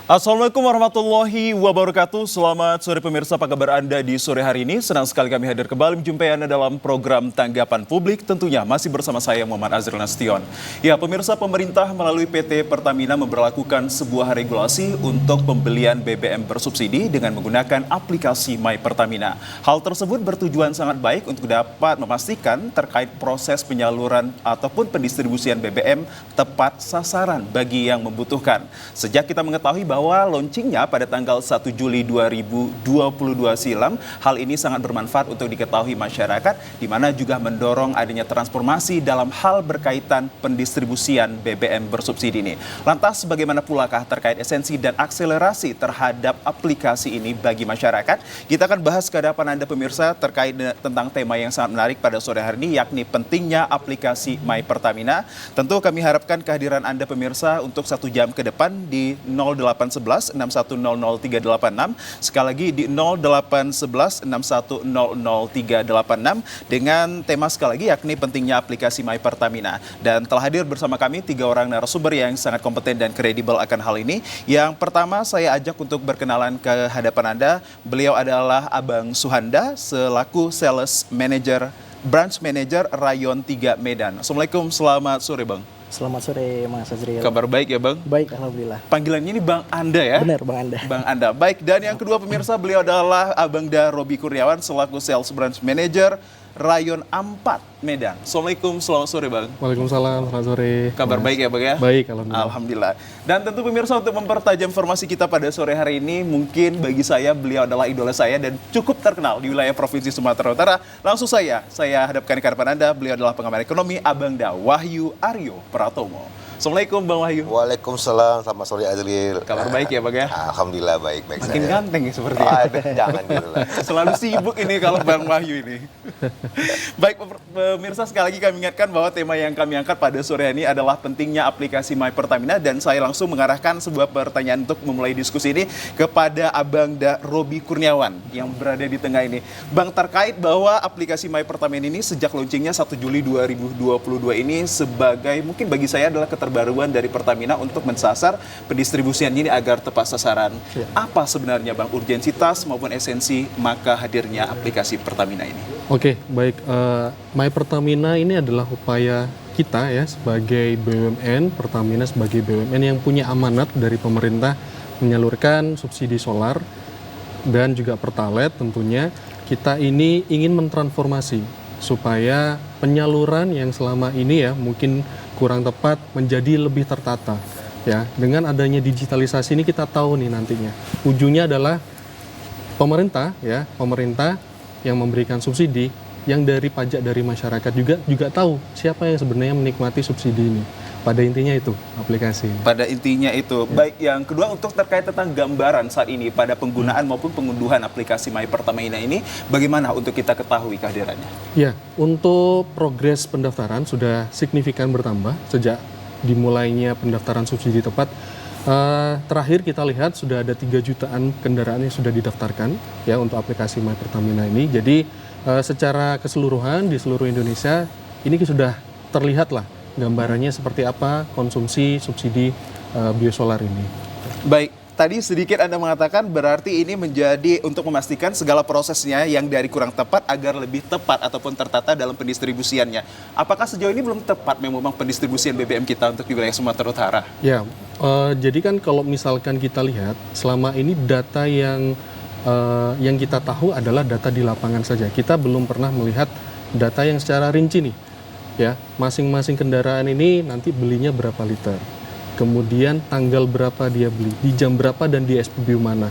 Assalamualaikum warahmatullahi wabarakatuh. Selamat sore pemirsa, apa kabar Anda di sore hari ini? Senang sekali kami hadir kembali menjumpai Anda dalam program Tanggapan Publik. Tentunya masih bersama saya Muhammad Azril Nasution. Ya pemirsa, pemerintah melalui PT Pertamina memberlakukan sebuah regulasi untuk pembelian BBM bersubsidi dengan menggunakan aplikasi My Pertamina. Hal tersebut bertujuan sangat baik untuk dapat memastikan terkait proses penyaluran ataupun pendistribusian BBM tepat sasaran bagi yang membutuhkan. Sejak kita mengetahui bahwa launchingnya pada tanggal 1 Juli 2022 silam, hal ini sangat bermanfaat untuk diketahui masyarakat, di mana juga mendorong adanya transformasi dalam hal berkaitan pendistribusian BBM bersubsidi ini. Lantas bagaimana pulakah terkait esensi dan akselerasi terhadap aplikasi ini bagi masyarakat? Kita akan bahas ke hadapan Anda pemirsa terkait tentang tema yang sangat menarik pada sore hari ini, yakni pentingnya aplikasi My Pertamina. Tentu kami harapkan kehadiran Anda pemirsa untuk 1 jam ke depan di 0811 6100 386, sekali lagi di 0811 6100 386 dengan tema sekali lagi yakni pentingnya aplikasi My Pertamina. Dan telah hadir bersama kami 3 orang narasumber yang sangat kompeten dan kredibel akan hal ini. Yang pertama saya ajak untuk berkenalan ke hadapan Anda. Beliau adalah Abang Suhanda selaku Sales Manager Branch Manager Rayon 3 Medan. Assalamualaikum, selamat sore Bang. Selamat sore Mas Azril. Kabar baik ya Bang? Baik, alhamdulillah. Panggilannya ini Bang Anda ya? Benar, Bang Anda. Bang Anda. Baik, dan yang kedua pemirsa, beliau adalah Abang Da Robi Kurniawan selaku Sales Branch Manager Rayon 4 Medan. Assalamualaikum, selamat sore Bang. Waalaikumsalam, selamat sore. Kabar baik ya Bang ya? Baik, alhamdulillah. Alhamdulillah. Dan tentu pemirsa, untuk mempertajam informasi kita pada sore hari ini, mungkin bagi saya beliau adalah idola saya dan cukup terkenal di wilayah Provinsi Sumatera Utara. Langsung saya hadapkan ke hadapan Anda, beliau adalah pengamat ekonomi Abang Da Wahyu Aryo Pratomo. Assalamualaikum Bang Wahyu. Waalaikumsalam, selamat sore Azril. Kabar baik ya Bang ya? Alhamdulillah baik-baik saya. Makin ganteng ya sepertinya. Jangan gitu lah. Selalu sibuk ini kalau Bang Wahyu ini. Baik pemirsa, sekali lagi kami ingatkan bahwa tema yang kami angkat pada sore ini adalah pentingnya aplikasi My Pertamina, dan saya langsung mengarahkan sebuah pertanyaan untuk memulai diskusi ini kepada Abang Da Robi Kurniawan yang berada di tengah ini. Bang, terkait bahwa aplikasi My Pertamina ini sejak launchingnya 1 Juli 2022 ini sebagai mungkin bagi saya adalah keterbaruan dari Pertamina untuk mensasar pendistribusian ini agar tepat sasaran. Ya. Apa sebenarnya Bang urgensitas maupun esensi maka hadirnya aplikasi Pertamina ini? Oke, baik. My Pertamina ini adalah upaya kita ya sebagai BUMN, Pertamina sebagai BUMN yang punya amanat dari pemerintah menyalurkan subsidi solar dan juga Pertalite tentunya. Kita ini ingin mentransformasi supaya penyaluran yang selama ini ya mungkin kurang tepat menjadi lebih tertata ya. Dengan adanya digitalisasi ini kita tahu nih nantinya ujungnya adalah pemerintah yang memberikan subsidi, yang dari pajak dari masyarakat juga tahu siapa yang sebenarnya menikmati subsidi ini. Pada intinya itu aplikasi. Pada intinya itu. Ya. Baik, yang kedua untuk terkait tentang gambaran saat ini pada penggunaan maupun pengunduhan aplikasi My Pertamina ini, bagaimana untuk kita ketahui kehadirannya? Ya, untuk progres pendaftaran sudah signifikan bertambah sejak dimulainya pendaftaran subsidi tepat. Terakhir kita lihat sudah ada 3 jutaan kendaraan yang sudah didaftarkan ya untuk aplikasi My Pertamina ini. Jadi secara keseluruhan di seluruh Indonesia ini sudah terlihat lah gambarannya seperti apa konsumsi subsidi biosolar ini. Baik, tadi sedikit Anda mengatakan berarti ini menjadi untuk memastikan segala prosesnya yang dari kurang tepat agar lebih tepat ataupun tertata dalam pendistribusiannya. Apakah sejauh ini belum tepat memang pendistribusian BBM kita untuk di wilayah Sumatera Utara? Ya, jadi kan kalau misalkan kita lihat selama ini data yang kita tahu adalah data di lapangan saja. Kita belum pernah melihat data yang secara rinci nih. Ya, masing-masing kendaraan ini nanti belinya berapa liter, kemudian tanggal berapa dia beli, di jam berapa dan di SPBU mana.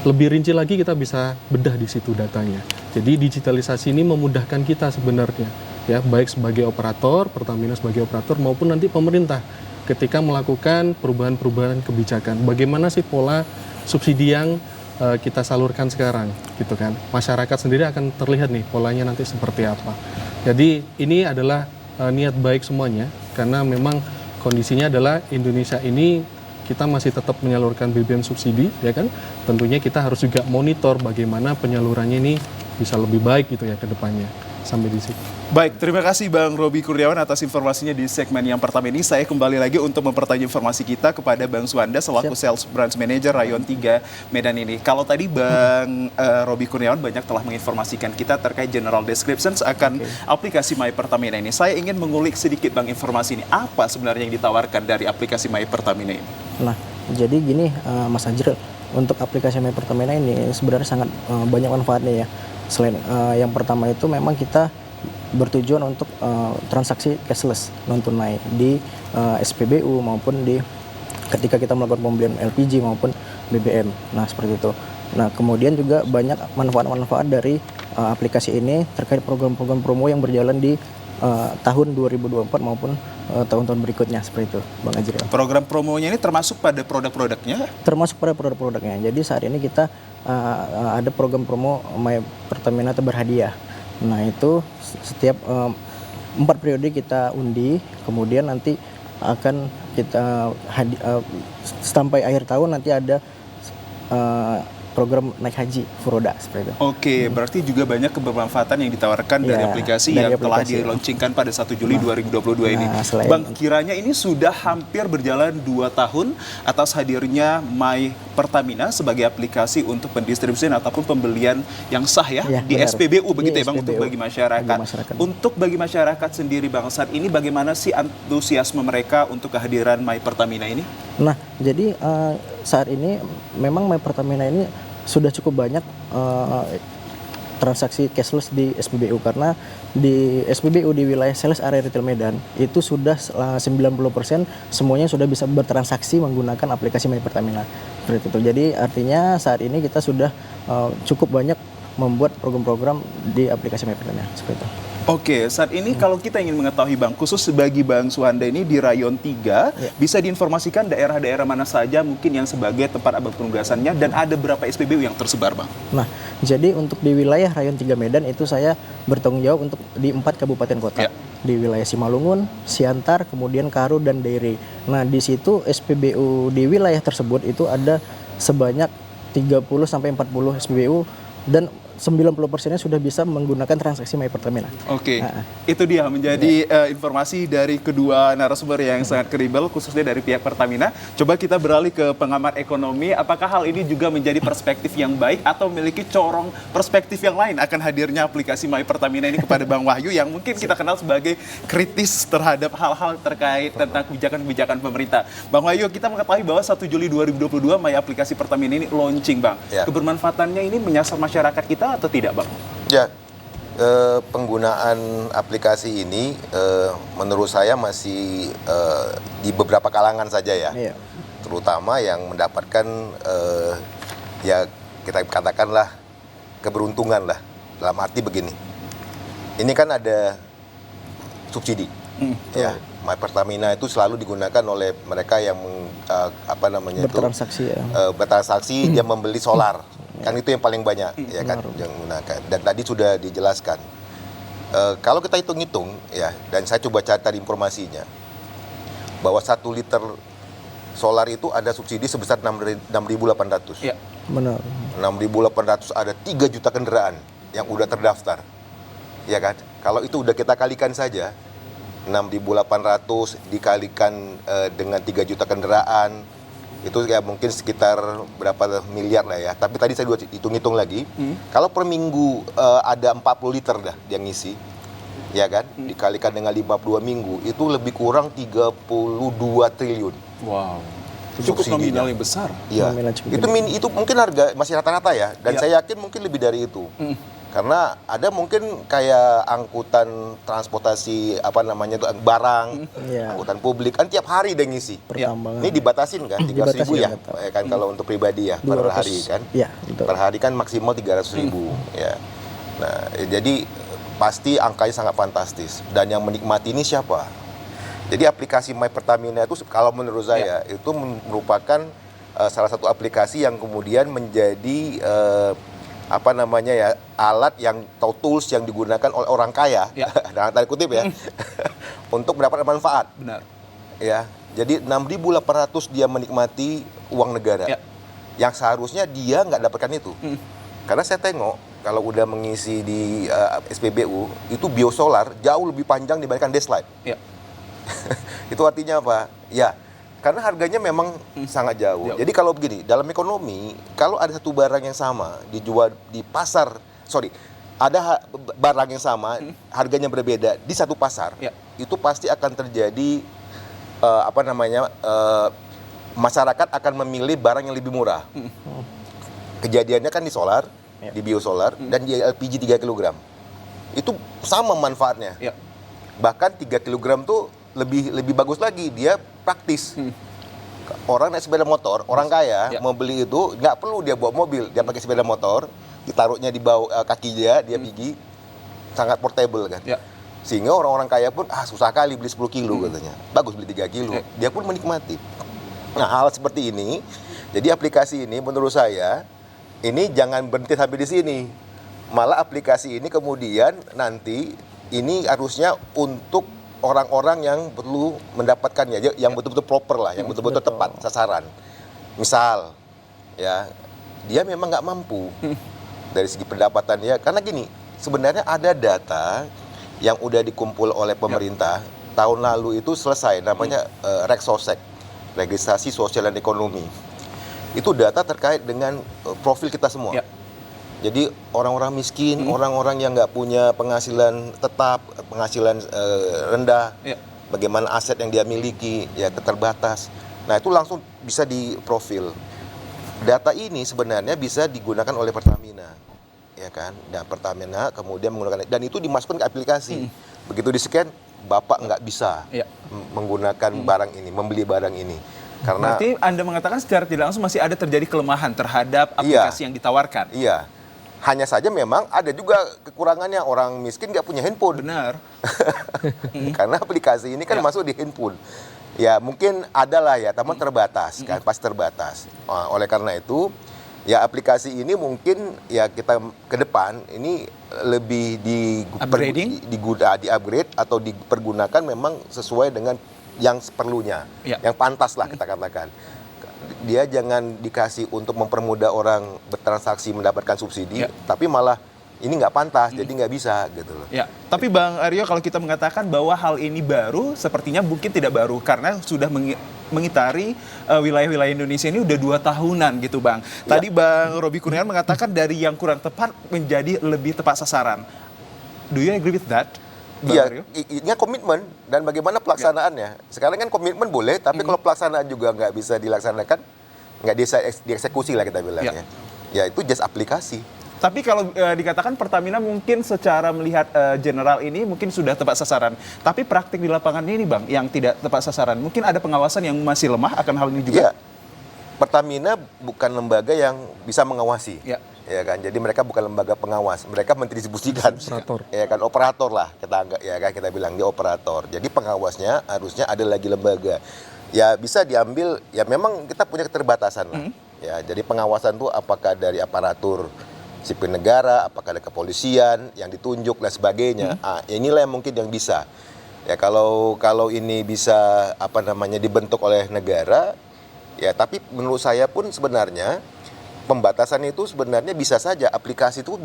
Lebih rinci lagi kita bisa bedah di situ datanya. Jadi digitalisasi ini memudahkan kita sebenarnya, ya baik sebagai operator, Pertamina sebagai operator maupun nanti pemerintah ketika melakukan perubahan-perubahan kebijakan. Bagaimana sih pola subsidi yang kita salurkan sekarang, gitu kan? Masyarakat sendiri akan terlihat nih polanya nanti seperti apa. Jadi ini adalah niat baik semuanya karena memang kondisinya adalah Indonesia ini kita masih tetap menyalurkan BBM subsidi ya kan. Tentunya kita harus juga monitor bagaimana penyalurannya ini bisa lebih baik gitu ya ke depannya. sampai di situ. Baik, terima kasih Bang Roby Kurniawan atas informasinya di segmen yang pertama ini. Saya kembali lagi untuk mempertanya informasi kita kepada Bang Suanda selaku Sales Branch Manager Rayon 3 Medan ini. Kalau tadi Bang Roby Kurniawan banyak telah menginformasikan kita terkait general descriptions akan aplikasi My Pertamina ini. Saya ingin mengulik sedikit Bang informasi ini. Apa sebenarnya yang ditawarkan dari aplikasi My Pertamina ini? Nah, jadi gini Mas Ajril, untuk aplikasi My Pertamina ini sebenarnya sangat banyak manfaatnya ya. Selain yang pertama itu memang kita bertujuan untuk transaksi cashless non tunai di SPBU maupun di ketika kita melakukan pembelian LPG maupun BBM. Nah, seperti itu. Nah, kemudian juga banyak manfaat-manfaat dari aplikasi ini terkait program-program promo yang berjalan di tahun 2024 maupun tahun-tahun berikutnya, seperti itu Bang Ajril. Program promonya ini termasuk pada produk-produknya? Termasuk pada produk-produknya. Jadi saat ini kita ada program promo My Pertamina berhadiah. Nah, itu setiap 4 periode kita undi, kemudian nanti akan kita sampai akhir tahun nanti ada program naik haji Furoda, seperti itu. Oke, berarti juga banyak kebermanfaatan yang ditawarkan dari Ya, aplikasi dari yang telah aplikasi. dilaunchingkan pada 1 Juli 2022 ini. selain- Bang, kiranya ini sudah hampir berjalan 2 tahun atas hadirnya My Pertamina sebagai aplikasi untuk pendistribusian ataupun pembelian yang sah ya, Ya, di benar. SPBU begitu Di ya Bang, untuk SPBU, bagi masyarakat. bagi masyarakat. Untuk bagi masyarakat sendiri Bang, saat ini bagaimana sih antusiasme mereka untuk kehadiran My Pertamina ini? Nah, jadi saat ini memang My Pertamina ini sudah cukup banyak transaksi cashless di SPBU, karena di SPBU di wilayah Sales Area Retail Medan itu sudah 90% semuanya sudah bisa bertransaksi menggunakan aplikasi My Pertamina. Seperti itu. Jadi artinya saat ini kita sudah cukup banyak membuat program-program di aplikasi My Pertamina, seperti itu. Oke, saat ini kalau kita ingin mengetahui Bang, khusus bagi Bang Suanda ini di Rayon 3, bisa diinformasikan daerah-daerah mana saja mungkin yang sebagai tempat abang penugasannya dan ada berapa SPBU yang tersebar Bang? Nah, jadi untuk di wilayah Rayon 3 Medan itu saya bertanggung jawab untuk di 4 kabupaten kota. Ya. Di wilayah Simalungun, Siantar, kemudian Karu dan Dairi. Nah, di situ SPBU di wilayah tersebut itu ada sebanyak 30 sampai 40 SPBU dan 90%-nya sudah bisa menggunakan transaksi My Pertamina. Oke, itu dia menjadi informasi dari kedua narasumber yang sangat kredibel, khususnya dari pihak Pertamina. Coba kita beralih ke pengamat ekonomi, apakah hal ini juga menjadi perspektif yang baik atau memiliki corong perspektif yang lain akan hadirnya aplikasi My Pertamina ini kepada Bang Wahyu yang mungkin kita kenal sebagai kritis terhadap hal-hal terkait tentang kebijakan-kebijakan pemerintah. Bang Wahyu, kita mengetahui bahwa 1 Juli 2022 My aplikasi Pertamina ini launching Bang. Ya. Kebermanfaatannya ini menyasar masyarakat kita atau tidak Bang? Ya, penggunaan aplikasi ini menurut saya masih di beberapa kalangan saja ya. Iya. Terutama yang mendapatkan ya kita katakanlah keberuntungan lah. Dalam arti begini, ini kan ada subsidi. Ya, My Pertamina itu selalu digunakan oleh mereka yang Bertransaksi ya. bertransaksi dia membeli solar. Kan itu yang paling banyak ya kan yang menggunakan. Dan tadi sudah dijelaskan. Kalau kita hitung-hitung ya, dan saya coba cari informasinya bahwa 1 liter solar itu ada subsidi sebesar 6.800. Ya. Benar. 6.800 ada 3 juta kendaraan yang udah terdaftar. Ya kan? Kalau itu udah kita kalikan saja 6.800 dikalikan dengan 3 juta kendaraan itu ya mungkin sekitar berapa miliar lah ya. Tapi tadi saya hitung-hitung lagi. Kalau per minggu ada 40 liter dah dia ngisi. Ya kan? Dikalikan dengan 52 minggu itu lebih kurang 32 triliun. Wow. Cukup Subsidinya. nominal yang besar. Iya. Nominal cukup Itu mungkin harga masih rata-rata ya. Dan Iya. saya yakin mungkin lebih dari itu. Karena ada mungkin kayak angkutan transportasi barang, Iya. angkutan publik kan tiap hari dia ngisi. Pertambangan. Ini dibatasin kan 300.000 ya, Dibatasi, ya kan kalau untuk pribadi ya per 200. hari kan. Iya, betul. Per hari kan maksimal 300.000 ya. Nah, jadi pasti angkanya sangat fantastis dan yang menikmati ini siapa? Jadi aplikasi My Pertamina itu kalau menurut saya itu merupakan salah satu aplikasi yang kemudian menjadi alat yang atau tools yang digunakan oleh orang kaya dalam tanda kutip ya untuk mendapatkan manfaat. Benar. Ya. Jadi 6.800 dia menikmati uang negara. Ya. Yang seharusnya dia nggak dapatkan itu. Karena saya tengok kalau udah mengisi di SPBU itu biosolar jauh lebih panjang dibandingkan deslight. Ya. Itu artinya apa? Ya, karena harganya memang sangat jauh. Jadi kalau begini, dalam ekonomi, kalau ada satu barang yang sama dijual di pasar, ada barang yang sama, harganya berbeda di satu pasar, itu pasti akan terjadi masyarakat akan memilih barang yang lebih murah. Kejadiannya kan di solar, di biosolar, dan di LPG 3 kg. Itu sama manfaatnya. Bahkan 3 kg tuh lebih bagus lagi, dia praktis. Orang naik sepeda motor, orang kaya mau beli itu nggak perlu dia bawa mobil, dia pakai sepeda motor, ditaruhnya di bawah kaki dia pergi, sangat portable kan. Sehingga orang-orang kaya pun susah kali beli 10 kilo katanya, bagus beli 3 kilo, dia pun menikmati. Nah, hal seperti ini, jadi aplikasi ini menurut saya ini jangan berhenti sampai di sini, malah aplikasi ini kemudian nanti ini harusnya untuk orang-orang yang perlu mendapatkannya, yang betul-betul proper lah, yang betul-betul tepat sasaran. Misal, ya dia memang nggak mampu dari segi pendapatannya, karena gini, sebenarnya ada data yang udah dikumpul oleh pemerintah tahun lalu itu selesai, namanya Regsosek, Registrasi Sosial dan Ekonomi. Itu data terkait dengan profil kita semua. Jadi orang-orang miskin, orang-orang yang nggak punya penghasilan tetap, penghasilan rendah, bagaimana aset yang dia miliki, ya keterbatas. Nah itu langsung bisa diprofil. Data ini sebenarnya bisa digunakan oleh Pertamina, ya kan? Dan Pertamina kemudian menggunakan, dan itu dimasukkan ke aplikasi. Begitu di-scan, Bapak nggak bisa menggunakan barang ini, membeli barang ini. Karena berarti Anda mengatakan secara tidak langsung masih ada terjadi kelemahan terhadap aplikasi yang ditawarkan. Iya. Hanya saja memang ada juga kekurangannya, orang miskin nggak punya handphone. Benar. Karena aplikasi ini kan masuk di handphone. Ya mungkin ada lah ya, tapi terbatas kan, pasti terbatas. Nah, oleh karena itu, ya aplikasi ini mungkin ya kita ke depan ini lebih di-upgrade atau dipergunakan memang sesuai dengan yang seperlunya, yang pantas lah kita katakan. Dia jangan dikasih untuk mempermudah orang bertransaksi mendapatkan subsidi, tapi malah ini nggak pantas, jadi nggak bisa gitu loh. Ya, tapi Bang Aryo, kalau kita mengatakan bahwa hal ini baru, sepertinya mungkin tidak baru karena sudah mengitari wilayah-wilayah Indonesia ini udah 2 tahunan gitu Bang. Tadi Bang Roby Kurniawan mengatakan dari yang kurang tepat menjadi lebih tepat sasaran. Do you agree with that? Iya, ini komitmen dan bagaimana pelaksanaannya. Sekarang kan komitmen boleh, tapi kalau pelaksanaan juga nggak bisa dilaksanakan, nggak bisa dieksekusi lah kita bilangnya. Ya itu just aplikasi. Tapi kalau dikatakan Pertamina mungkin secara melihat general ini mungkin sudah tepat sasaran. Tapi praktik di lapangan ini Bang, yang tidak tepat sasaran, mungkin ada pengawasan yang masih lemah akan hal ini juga? Iya, Pertamina bukan lembaga yang bisa mengawasi. Ya kan, jadi mereka bukan lembaga pengawas, mereka mendistribusikan, ya kan, operator lah kita anggap, ya kan, kita bilang dia operator. Jadi pengawasnya harusnya ada lagi lembaga, ya bisa diambil, ya memang kita punya keterbatasan lah, ya. Jadi pengawasan itu apakah dari aparatur sipil negara, apakah dari kepolisian yang ditunjuk dan sebagainya. Inilah yang mungkin yang bisa, ya kalau ini bisa dibentuk oleh negara, ya. Tapi menurut saya pun sebenarnya pembatasan itu sebenarnya bisa saja, aplikasi itu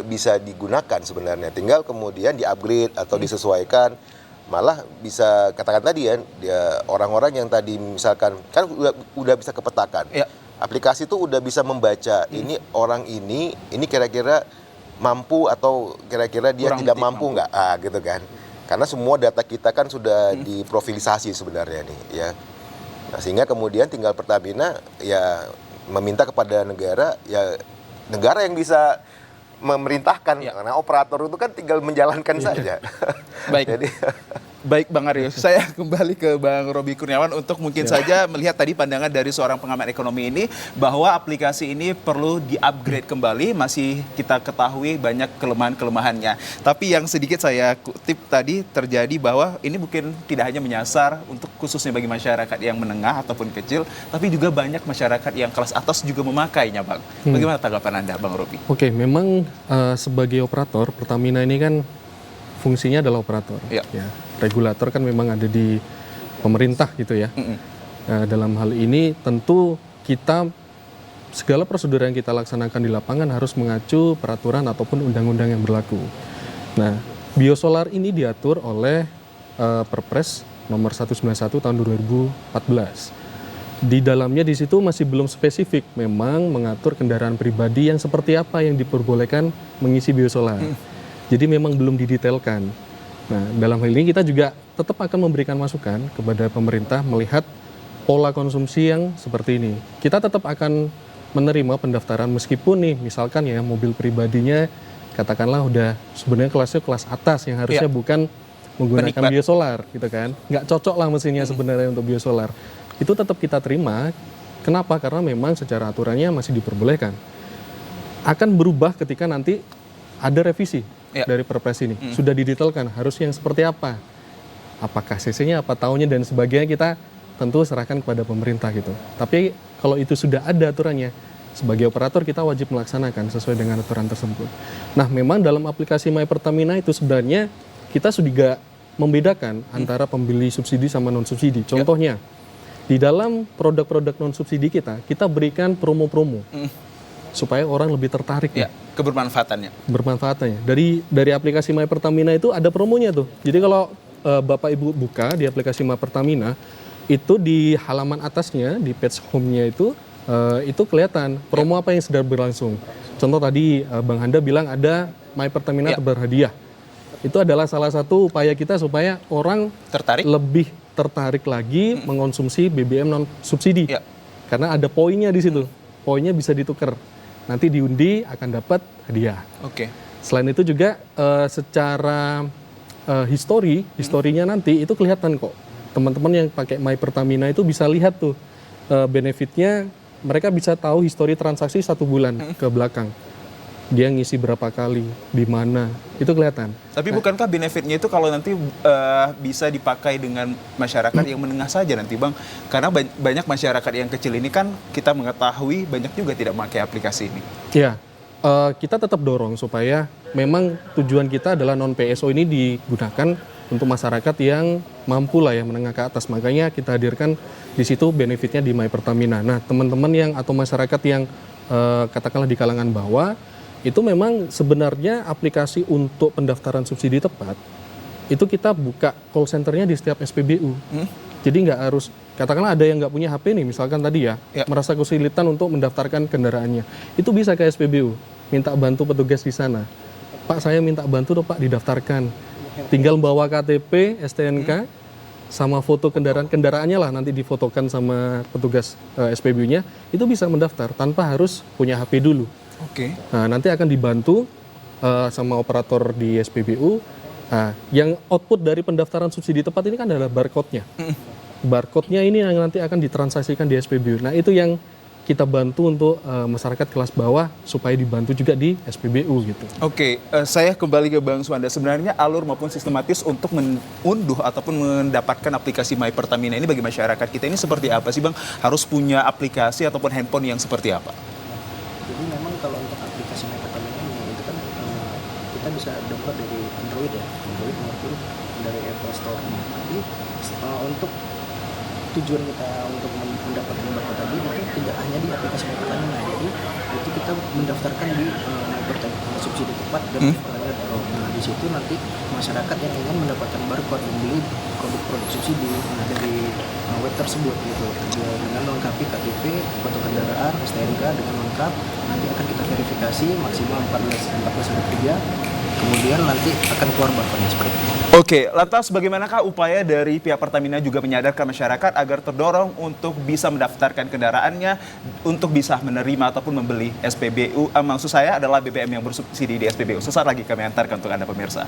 bisa digunakan sebenarnya, tinggal kemudian di-upgrade atau disesuaikan, malah bisa katakan tadi ya, orang-orang yang tadi misalkan kan udah bisa kepetakan, aplikasi itu udah bisa membaca ini orang ini kira-kira mampu atau kira-kira dia tidak mampu nggak, gitu kan, karena semua data kita kan sudah diprofilisasi sebenarnya nih, ya. Nah, sehingga kemudian tinggal Pertamina ya meminta kepada negara, ya negara yang bisa memerintahkan, karena operator itu kan tinggal menjalankan saja. Baik. Jadi Baik Bang Aryo, saya kembali ke Bang Roby Kurniawan untuk mungkin saja melihat tadi pandangan dari seorang pengamat ekonomi ini bahwa aplikasi ini perlu di-upgrade kembali, masih kita ketahui banyak kelemahan-kelemahannya. Tapi yang sedikit saya kutip tadi terjadi bahwa ini mungkin tidak hanya menyasar untuk khususnya bagi masyarakat yang menengah ataupun kecil, tapi juga banyak masyarakat yang kelas atas juga memakainya Bang. Bagaimana tanggapan Anda Bang Roby? Oke, memang sebagai operator, Pertamina ini kan fungsinya adalah operator. Ya. Regulator kan memang ada di pemerintah gitu ya. Dalam hal ini tentu kita segala prosedur yang kita laksanakan di lapangan harus mengacu peraturan ataupun undang-undang yang berlaku. Nah, biosolar ini diatur oleh Perpres nomor 191 tahun 2014. Di dalamnya di situ masih belum spesifik, memang mengatur kendaraan pribadi yang seperti apa yang diperbolehkan mengisi biosolar. Jadi memang belum didetailkan. Nah, dalam hal ini kita juga tetap akan memberikan masukan kepada pemerintah melihat pola konsumsi yang seperti ini. Kita tetap akan menerima pendaftaran meskipun nih misalkan ya mobil pribadinya katakanlah udah sebenarnya kelasnya kelas atas yang harusnya bukan menggunakan Penikmat. biosolar gitu kan. Nggak cocok lah mesinnya sebenarnya untuk biosolar. Itu tetap kita terima. Kenapa? Karena memang secara aturannya masih diperbolehkan. Akan berubah ketika nanti ada revisi dari Perpres ini. Sudah didetailkan harus yang seperti apa. Apakah CC-nya, apa tahunnya dan sebagainya, kita tentu serahkan kepada pemerintah gitu. Tapi kalau itu sudah ada aturannya, sebagai operator kita wajib melaksanakan sesuai dengan aturan tersebut. Nah, memang dalam aplikasi My Pertamina itu sebenarnya kita sudah membedakan antara pembeli subsidi sama non subsidi. Contohnya, di dalam produk-produk non subsidi kita berikan promo-promo supaya orang lebih tertarik. Ya, kebermanfaatannya. Bermanfaatnya. Dari aplikasi My Pertamina itu ada promonya tuh. Jadi kalau Bapak Ibu buka di aplikasi My Pertamina, itu di halaman atasnya, di page home-nya itu kelihatan promo apa yang sedang berlangsung. Contoh tadi Bang Handa bilang ada My Pertamina berhadiah. Itu adalah salah satu upaya kita supaya orang lebih tertarik lagi mengonsumsi BBM non subsidi. Karena ada poinnya di situ. Poinnya bisa ditukar. Nanti diundi akan dapat hadiah. Selain itu juga secara historinya nanti itu kelihatan kok. Teman-teman yang pakai My Pertamina itu bisa lihat tuh benefitnya. Mereka bisa tahu histori transaksi 1 bulan ke belakang. Dia ngisi berapa kali, di mana, itu kelihatan. Tapi bukankah benefitnya itu kalau nanti bisa dipakai dengan masyarakat yang menengah saja nanti Bang? Karena banyak masyarakat yang kecil ini kan kita mengetahui banyak juga tidak memakai aplikasi ini. Ya, kita tetap dorong supaya memang tujuan kita adalah non-PSO ini digunakan untuk masyarakat yang mampu lah ya menengah ke atas. Makanya kita hadirkan di situ benefitnya di My Pertamina. Nah, teman-teman yang atau masyarakat yang katakanlah di kalangan bawah, itu memang sebenarnya aplikasi untuk pendaftaran subsidi tepat, itu kita buka call centernya di setiap SPBU. Jadi nggak harus, katakanlah ada yang nggak punya HP nih, misalkan tadi ya, merasa kesulitan untuk mendaftarkan kendaraannya. Itu bisa ke SPBU, minta bantu petugas di sana. Pak, saya minta bantu dong Pak didaftarkan. Tinggal bawa KTP, STNK, sama foto kendaraannya lah nanti difotokan sama petugas SPBU-nya, itu bisa mendaftar tanpa harus punya HP dulu. Nah, nanti akan dibantu sama operator di SPBU. Nah, yang output dari pendaftaran subsidi tepat ini kan adalah barcode-nya. Barcode-nya ini yang nanti akan ditransaksikan di SPBU. Nah, itu yang kita bantu untuk masyarakat kelas bawah supaya dibantu juga di SPBU gitu. Saya kembali ke Bang Suwanda. Sebenarnya alur maupun sistematis untuk mengunduh ataupun mendapatkan aplikasi My Pertamina ini bagi masyarakat kita ini seperti apa sih Bang? Harus punya aplikasi ataupun handphone yang seperti apa? Jadi memang kalau untuk aplikasi My Pertamina ini itu kan kita bisa download dari Android ya, Android maupun dari Apple Store. Tapi untuk tujuan kita untuk mendapatkan barcode tadi itu tidak hanya di aplikasi My Pertamina. Jadi itu kita mendaftarkan di My Pertamina subsidi tepat dan Pertamina. Nah, di situ nanti masyarakat yang ingin mendapatkan barcode membeli produk-produk subsidi dari web tersebut gitu. Dengan melengkapi KTP, foto kendaraan, STNK dengan lengkap, nanti akan kita verifikasi maksimal 14 hari kerja. Kemudian nanti akan keluar barcode-nya seperti itu. Lantas bagaimanakah upaya dari pihak Pertamina juga menyadarkan masyarakat agar terdorong untuk bisa mendaftarkan kendaraannya, untuk bisa menerima ataupun membeli SPBU, maksud saya adalah BBM yang bersubsidi di SPBU. Sesaat lagi kami antarkan untuk Anda pemirsa.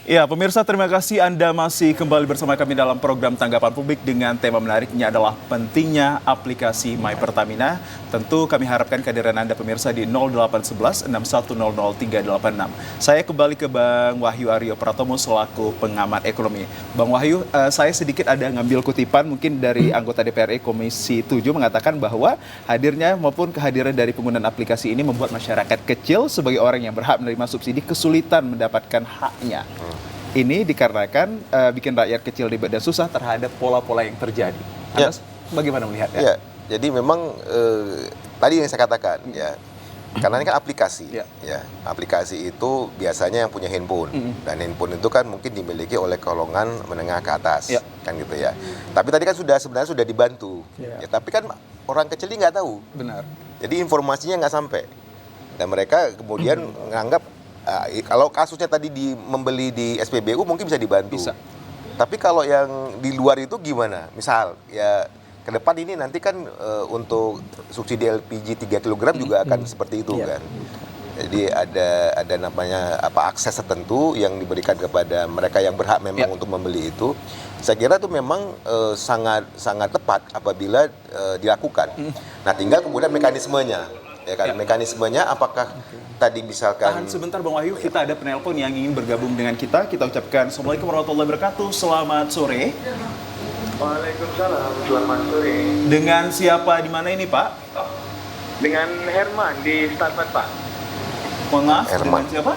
Ya, pemirsa, terima kasih Anda masih kembali bersama kami dalam program Tanggapan Publik dengan tema menariknya adalah pentingnya aplikasi My Pertamina. Tentu kami harapkan kehadiran Anda pemirsa di 0811 6100 386. Saya kembali ke Bang Wahyu Aryo Pratomo selaku pengamat ekonomi. Bang Wahyu, saya sedikit ada ngambil kutipan mungkin dari anggota DPR RI Komisi 7 mengatakan bahwa hadirnya maupun kehadiran dari penggunaan aplikasi ini membuat masyarakat kecil sebagai orang yang berhak menerima subsidi kesulitan mendapatkan haknya. ini dikarenakan bikin rakyat kecil di beda susah terhadap pola-pola yang terjadi. Anda bagaimana melihatnya? Ya, jadi memang tadi yang saya katakan ya, karena ini kan aplikasi, ya aplikasi itu biasanya yang punya handphone dan handphone itu kan mungkin dimiliki oleh golongan menengah ke atas, kan gitu ya. Tapi tadi kan sebenarnya sudah dibantu, ya tapi kan orang kecil ini nggak tahu. Benar. Jadi informasinya nggak sampai dan mereka kemudian menganggap kalau kasusnya tadi membeli di SPBU mungkin bisa dibantu. Bisa. Tapi kalau yang di luar itu gimana? Misal ya ke depan ini nanti kan untuk subsidi LPG 3 kg juga akan seperti itu kan. Jadi ada namanya akses tertentu yang diberikan kepada mereka yang berhak memang untuk membeli itu. Saya kira itu memang sangat tepat apabila dilakukan. Nah, tinggal kemudian mekanismenya. Ya kan, mekanismenya apakah tadi misalkan Tahan sebentar Bang Wahyu, kita ada penelpon yang ingin bergabung dengan kita. Kita ucapkan Assalamualaikum warahmatullahi wabarakatuh. Selamat sore. Waalaikumsalam, selamat sore. Dengan siapa di mana ini, Pak? Dengan Herman di Stabat, Pak. Mohon maaf, Herman. dengan siapa?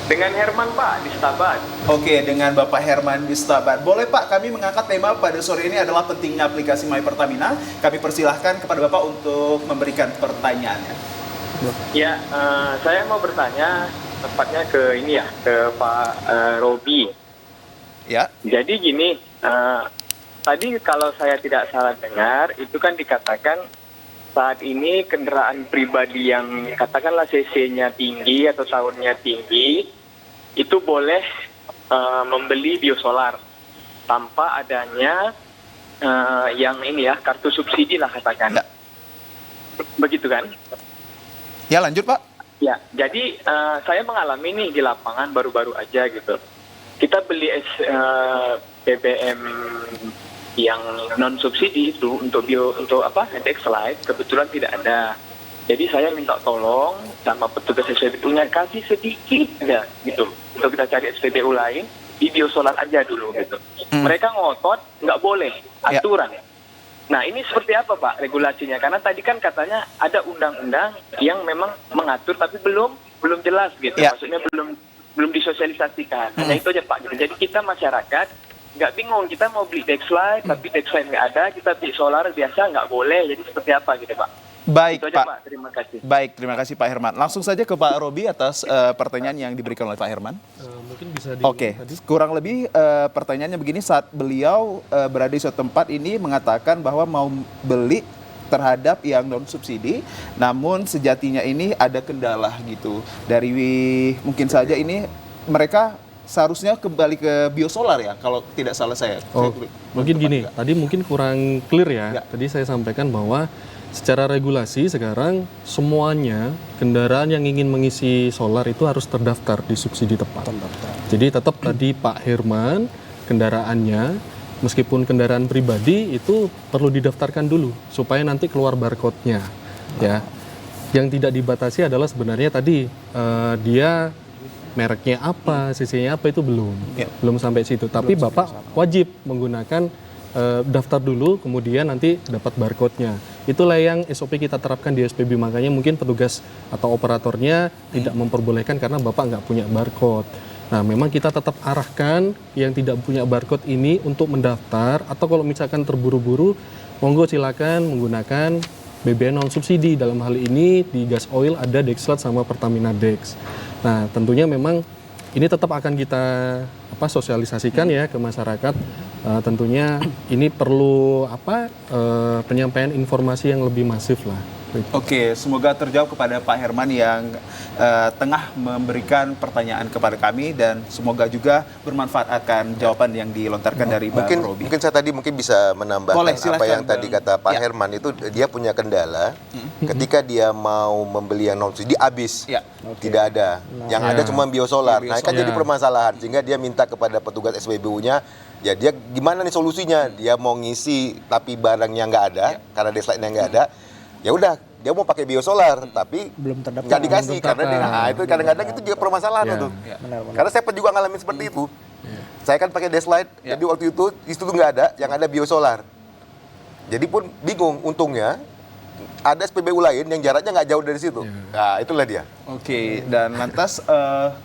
Dengan Herman, Pak, di Stabat. Oke, dengan Bapak Herman di Stabat. Boleh Pak, kami mengangkat tema pada sore ini adalah pentingnya aplikasi My Pertamina. Kami persilahkan kepada Bapak untuk memberikan pertanyaannya. Ya, saya mau bertanya tepatnya ke ini ya, ke Pak Robi. Ya. Jadi gini, tadi kalau saya tidak salah dengar, itu kan dikatakan saat ini kendaraan pribadi yang katakanlah CC-nya tinggi atau tahunnya tinggi, itu boleh membeli biosolar tanpa adanya yang ini ya, kartu subsidi lah katakan. Ya. Begitu kan? Ya, lanjut Pak. Ya, jadi saya mengalami nih di lapangan baru-baru aja gitu. Kita beli BBM yang non subsidi itu untuk Dexlite kebetulan tidak ada. Jadi saya minta tolong sama petugas SPBU-nya kasih sedikit ya gitu untuk kita cari SPBU lain di biosolar aja dulu gitu. Mereka ngotot nggak boleh aturan. Nah ini seperti apa Pak regulasinya? Karena tadi kan katanya ada undang-undang yang memang mengatur tapi belum jelas gitu. Maksudnya belum disosialisasikan. Hanya itu aja Pak. Jadi kita masyarakat nggak bingung, kita mau beli Dexlite tapi Dexlite nggak ada, kita beli solar biasa nggak boleh. Jadi seperti apa gitu Pak? Baik itu aja, Pak. Terima kasih. Baik, terima kasih Pak Herman. Langsung saja ke Pak Robi atas pertanyaan yang diberikan oleh Pak Herman. Mungkin bisa Oke, kurang lebih pertanyaannya begini, saat beliau berada di suatu tempat ini mengatakan bahwa mau beli terhadap yang non subsidi, namun sejatinya ini ada kendala gitu. Dari mungkin saja ini mereka seharusnya kembali ke biosolar ya, kalau tidak salah saya. Mungkin gini, tadi mungkin kurang clear ya. Tadi saya sampaikan bahwa secara regulasi sekarang semuanya kendaraan yang ingin mengisi solar itu harus terdaftar di subsidi tepat. Jadi tetap tadi Pak Herman kendaraannya meskipun kendaraan pribadi itu perlu didaftarkan dulu supaya nanti keluar barcode-nya ya. Yang tidak dibatasi adalah sebenarnya tadi dia mereknya apa, CC-nya apa itu belum sampai situ. Tapi Bapak wajib menggunakan daftar dulu, kemudian nanti dapat barcode-nya. Itulah yang SOP kita terapkan di SPB, makanya mungkin petugas atau operatornya tidak memperbolehkan karena Bapak nggak punya barcode. Nah, memang kita tetap arahkan yang tidak punya barcode ini untuk mendaftar, atau kalau misalkan terburu-buru, monggo silakan menggunakan BBM non subsidi. Dalam hal ini di gas oil ada Dexlite sama Pertamina Dex. Nah, tentunya memang ini tetap akan kita sosialisasikan ya ke masyarakat. Tentunya ini perlu penyampaian informasi yang lebih masif lah. Oke, semoga terjawab kepada Pak Herman yang tengah memberikan pertanyaan kepada kami, dan semoga juga bermanfaat akan jawaban yang dilontarkan dari Bang Robi. Mungkin saya tadi bisa menambahkan Boleh, apa yang tadi Bang. kata Pak Herman itu, dia punya kendala ketika dia mau membeli yang non subsidi habis. Tidak ada. Yang ada cuma biosolar. Nah, kan jadi permasalahan sehingga dia minta kepada petugas SPBU-nya, ya dia gimana nih solusinya? Dia mau ngisi tapi barangnya nggak ada karena Dexlite-nya nggak ada. Ya udah, dia mau pakai biosolar tapi belum terdaftar, nggak dikasih karena itu kadang-kadang itu juga permasalahan tuh. Karena saya juga ngalamin seperti itu. Saya kan pakai Dexlite, jadi waktu itu nggak ada, yang ada biosolar. Jadi pun bingung, untungnya ada SPBU lain yang jaraknya nggak jauh dari situ. Nah, itulah dia. Oke, dan lantas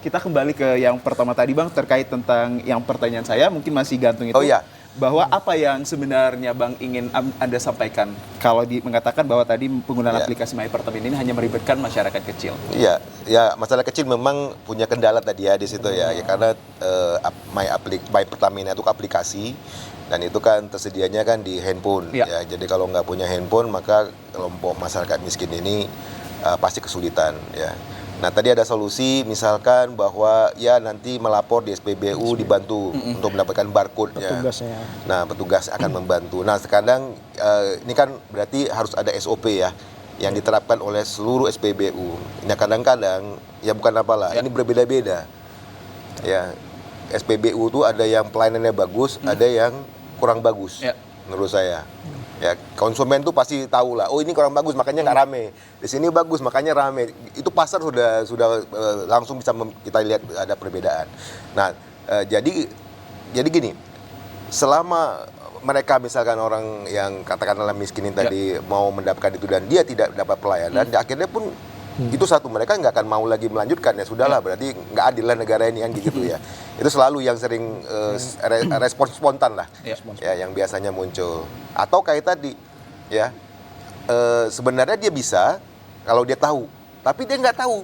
kita kembali ke yang pertama tadi Bang, terkait tentang yang pertanyaan saya mungkin masih gantung itu. Oh, iya. Bahwa apa yang sebenarnya Bang ingin Anda sampaikan kalau mengatakan bahwa tadi penggunaan Iya. aplikasi My Pertamina ini hanya melibatkan masyarakat kecil. Iya, ya masalah kecil memang punya kendala tadi ya di situ ya, karena My Pertamina itu aplikasi dan itu kan tersedianya kan di handphone. Iya. Ya, jadi kalau nggak punya handphone maka kelompok masyarakat miskin ini pasti kesulitan ya. Nah tadi ada solusi misalkan bahwa ya nanti melapor di SPBU dibantu untuk mendapatkan barcode ya. Petugasnya. Nah petugas akan membantu. Nah sekarang ini kan berarti harus ada SOP ya yang diterapkan oleh seluruh SPBU. Nah kadang-kadang ya bukan apalah, ini berbeda-beda. Ya SPBU itu ada yang pelayanannya bagus, ada yang kurang bagus. Ya. Menurut saya. Ya, konsumen tuh pasti tahu lah. Oh ini kurang bagus, makanya nggak rame. Di sini bagus, makanya rame. Itu pasar sudah langsung bisa kita lihat ada perbedaan. Nah, jadi gini, selama mereka misalkan orang yang katakanlah miskin ini tadi mau mendapatkan itu dan dia tidak dapat pelayanan, akhirnya pun itu satu, mereka nggak akan mau lagi melanjutkan ya sudahlah, berarti nggak adil lah negara ini yang gitu ya. Itu selalu yang sering respon spontan lah ya yang biasanya muncul. Atau kayak tadi ya sebenarnya dia bisa kalau dia tahu, tapi dia nggak tahu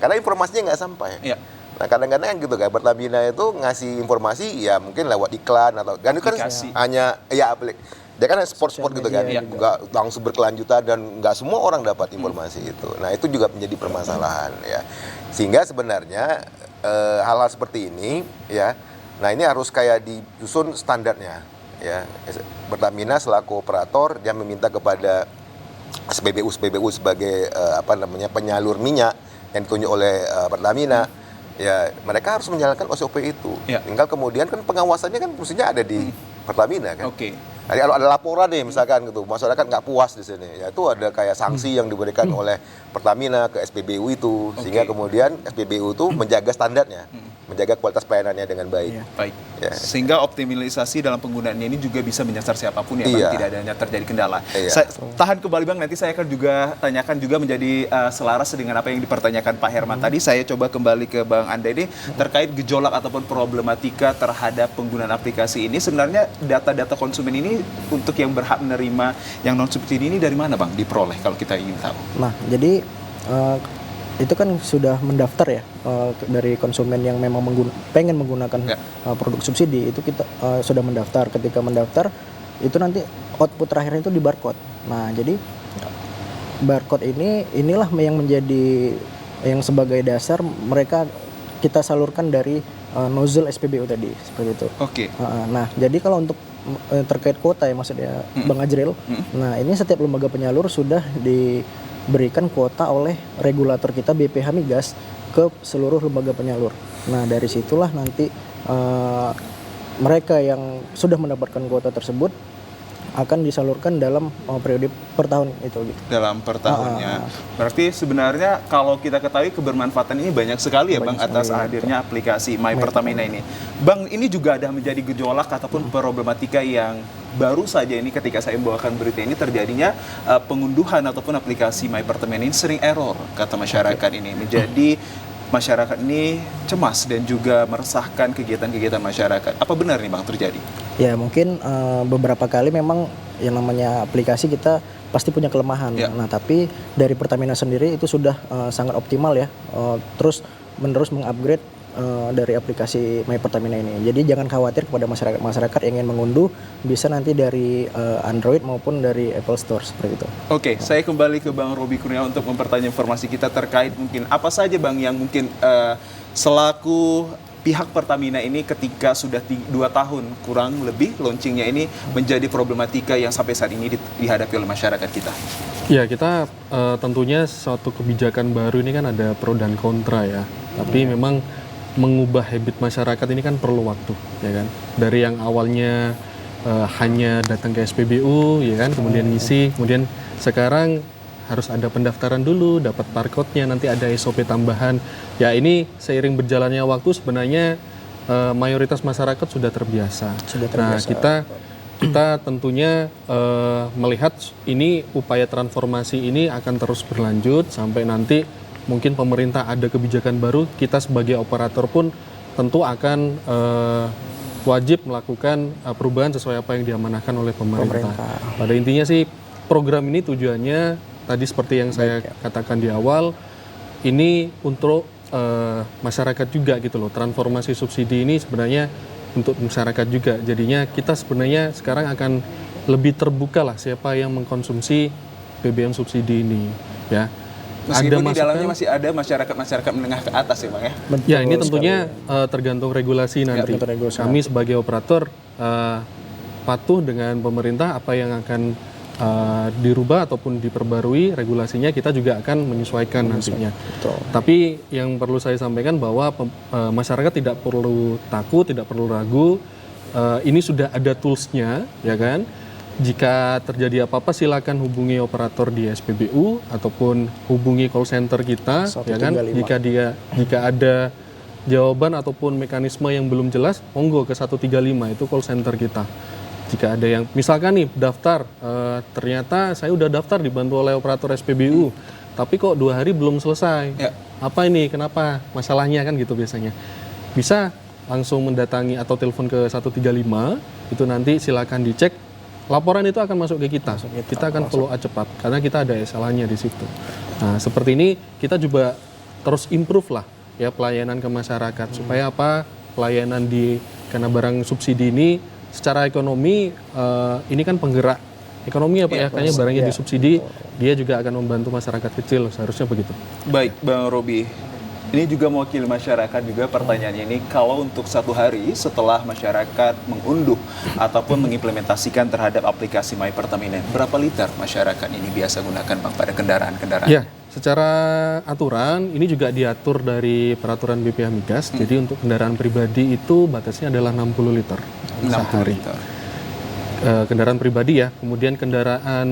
karena informasinya nggak sampai. Nah kadang-kadang kan gitu kan, Pertamina itu ngasih informasi ya mungkin lewat iklan atau kan itu kan hanya ya dia kan sport gitu kan, nggak langsung berkelanjutan dan nggak semua orang dapat informasi itu. Nah itu juga menjadi permasalahan ya, sehingga sebenarnya hal-hal seperti ini ya, nah ini harus kayak disusun standarnya ya. Pertamina selaku operator dia meminta kepada SPBU sebagai penyalur minyak yang ditunjuk oleh Pertamina. Ya, mereka harus menjalankan SOP itu. Tinggal kemudian kan pengawasannya kan mestinya ada di Pertamina kan. Jadi kalau ada laporan nih misalkan gitu, masyarakat nggak puas di sini, ya itu ada kayak sanksi yang diberikan oleh Pertamina ke SPBU itu, sehingga kemudian SPBU itu menjaga standarnya, menjaga kualitas pelayanannya dengan baik. Baik. Ya. Sehingga optimalisasi dalam penggunaannya ini juga bisa menyasar siapapun ya, Bang, tidak adanya terjadi kendala. Saya tahan kembali Bang, nanti saya akan juga tanyakan juga menjadi selaras dengan apa yang dipertanyakan Pak Herman tadi. Saya coba kembali ke Bang Anda ini terkait gejolak ataupun problematika terhadap penggunaan aplikasi ini. Sebenarnya data-data konsumen ini untuk yang berhak menerima yang non subsidi ini dari mana Bang diperoleh kalau kita ingin tahu? Nah, jadi itu kan sudah mendaftar ya dari konsumen yang memang pengen menggunakan produk subsidi, itu kita sudah mendaftar. Ketika mendaftar itu nanti output terakhirnya itu di barcode. Nah, jadi barcode inilah yang menjadi yang sebagai dasar mereka kita salurkan dari nozzle SPBU tadi seperti itu. Nah, jadi kalau untuk terkait kuota ya maksudnya Bang Ajril, nah ini setiap lembaga penyalur sudah diberikan kuota oleh regulator kita BPH Migas ke seluruh lembaga penyalur. Nah dari situlah nanti mereka yang sudah mendapatkan kuota tersebut akan disalurkan dalam periode per tahun itu. Dalam per tahunnya. Berarti sebenarnya kalau kita ketahui kebermanfaatan ini banyak sekali ya Bang atas hadirnya aplikasi My Pertamina ini. Bang, ini juga ada menjadi gejolak ataupun problematika yang baru saja ini ketika saya membawakan berita ini terjadinya pengunduhan ataupun aplikasi My Pertamina ini sering error kata masyarakat ini. Menjadi masyarakat ini cemas dan juga meresahkan kegiatan-kegiatan masyarakat. Apa benar nih Bang terjadi? Ya mungkin beberapa kali memang yang namanya aplikasi kita pasti punya kelemahan. Nah tapi dari Pertamina sendiri itu sudah sangat optimal ya. Terus menerus mengupgrade dari aplikasi My Pertamina ini. Jadi jangan khawatir kepada masyarakat yang ingin mengunduh, bisa nanti dari Android maupun dari Apple Store seperti itu. Oke, saya kembali ke Bang Roby Kurniawan untuk mempertanyaan informasi kita terkait mungkin apa saja Bang yang mungkin selaku pihak Pertamina ini ketika sudah 2 tahun kurang lebih launchingnya ini menjadi problematika yang sampai saat ini dihadapi oleh masyarakat kita. Ya, kita tentunya suatu kebijakan baru ini kan ada pro dan kontra ya. Tapi memang mengubah habit masyarakat ini kan perlu waktu, ya kan. Dari yang awalnya hanya datang ke SPBU, ya kan, kemudian ngisi, kemudian sekarang harus ada pendaftaran dulu, dapat barcode-nya, nanti ada SOP tambahan. Ya ini seiring berjalannya waktu sebenarnya mayoritas masyarakat sudah terbiasa. Nah kita kita tentunya melihat ini upaya transformasi ini akan terus berlanjut sampai nanti mungkin pemerintah ada kebijakan baru, kita sebagai operator pun tentu akan wajib melakukan perubahan sesuai apa yang diamanahkan oleh pemerintah. Pada intinya sih program ini tujuannya tadi seperti yang saya katakan di awal, ini untuk masyarakat juga gitu loh. Transformasi subsidi ini sebenarnya untuk masyarakat juga. Jadinya kita sebenarnya sekarang akan lebih terbuka lah siapa yang mengkonsumsi BBM subsidi ini, ya. Meskipun di dalamnya masih ada masyarakat menengah ke atas ya Bang ya? Ya ini tentunya tergantung regulasi nanti. Kami sebagai operator patuh dengan pemerintah apa yang akan dirubah ataupun diperbarui regulasinya, kita juga akan menyesuaikan nantinya. Tapi yang perlu saya sampaikan bahwa masyarakat tidak perlu takut, tidak perlu ragu. Ini sudah ada toolsnya, ya kan? Jika terjadi apa-apa silakan hubungi operator di SPBU ataupun hubungi call center kita, ya kan? Jika ada jawaban ataupun mekanisme yang belum jelas, monggo ke 135 itu call center kita. Jika ada yang misalkan nih daftar, ternyata saya udah daftar dibantu oleh operator SPBU, tapi kok 2 hari belum selesai. Ya. Apa ini? Kenapa? Masalahnya kan gitu biasanya. Bisa langsung mendatangi atau telepon ke 135, itu nanti silakan dicek. Laporan itu akan masuk ke kita. Kita akan follow up cepat karena kita ada SLA-nya di situ. Nah, seperti ini kita juga terus improve lah ya pelayanan ke masyarakat supaya apa? Pelayanan karena barang subsidi ini secara ekonomi ini kan penggerak ekonomi ya Pak ya, kayaknya barangnya disubsidi, dia juga akan membantu masyarakat kecil, seharusnya begitu. Baik Bang Robi, ini juga mewakili masyarakat juga pertanyaannya ini, kalau untuk 1 hari setelah masyarakat mengunduh ataupun mengimplementasikan terhadap aplikasi My Pertamina, berapa liter masyarakat ini biasa gunakan Bang pada kendaraan-kendaraan? Ya, secara aturan ini juga diatur dari peraturan BPH Migas, jadi untuk kendaraan pribadi itu batasnya adalah 60 liter. 60 liter. Kendaraan pribadi ya, kemudian kendaraan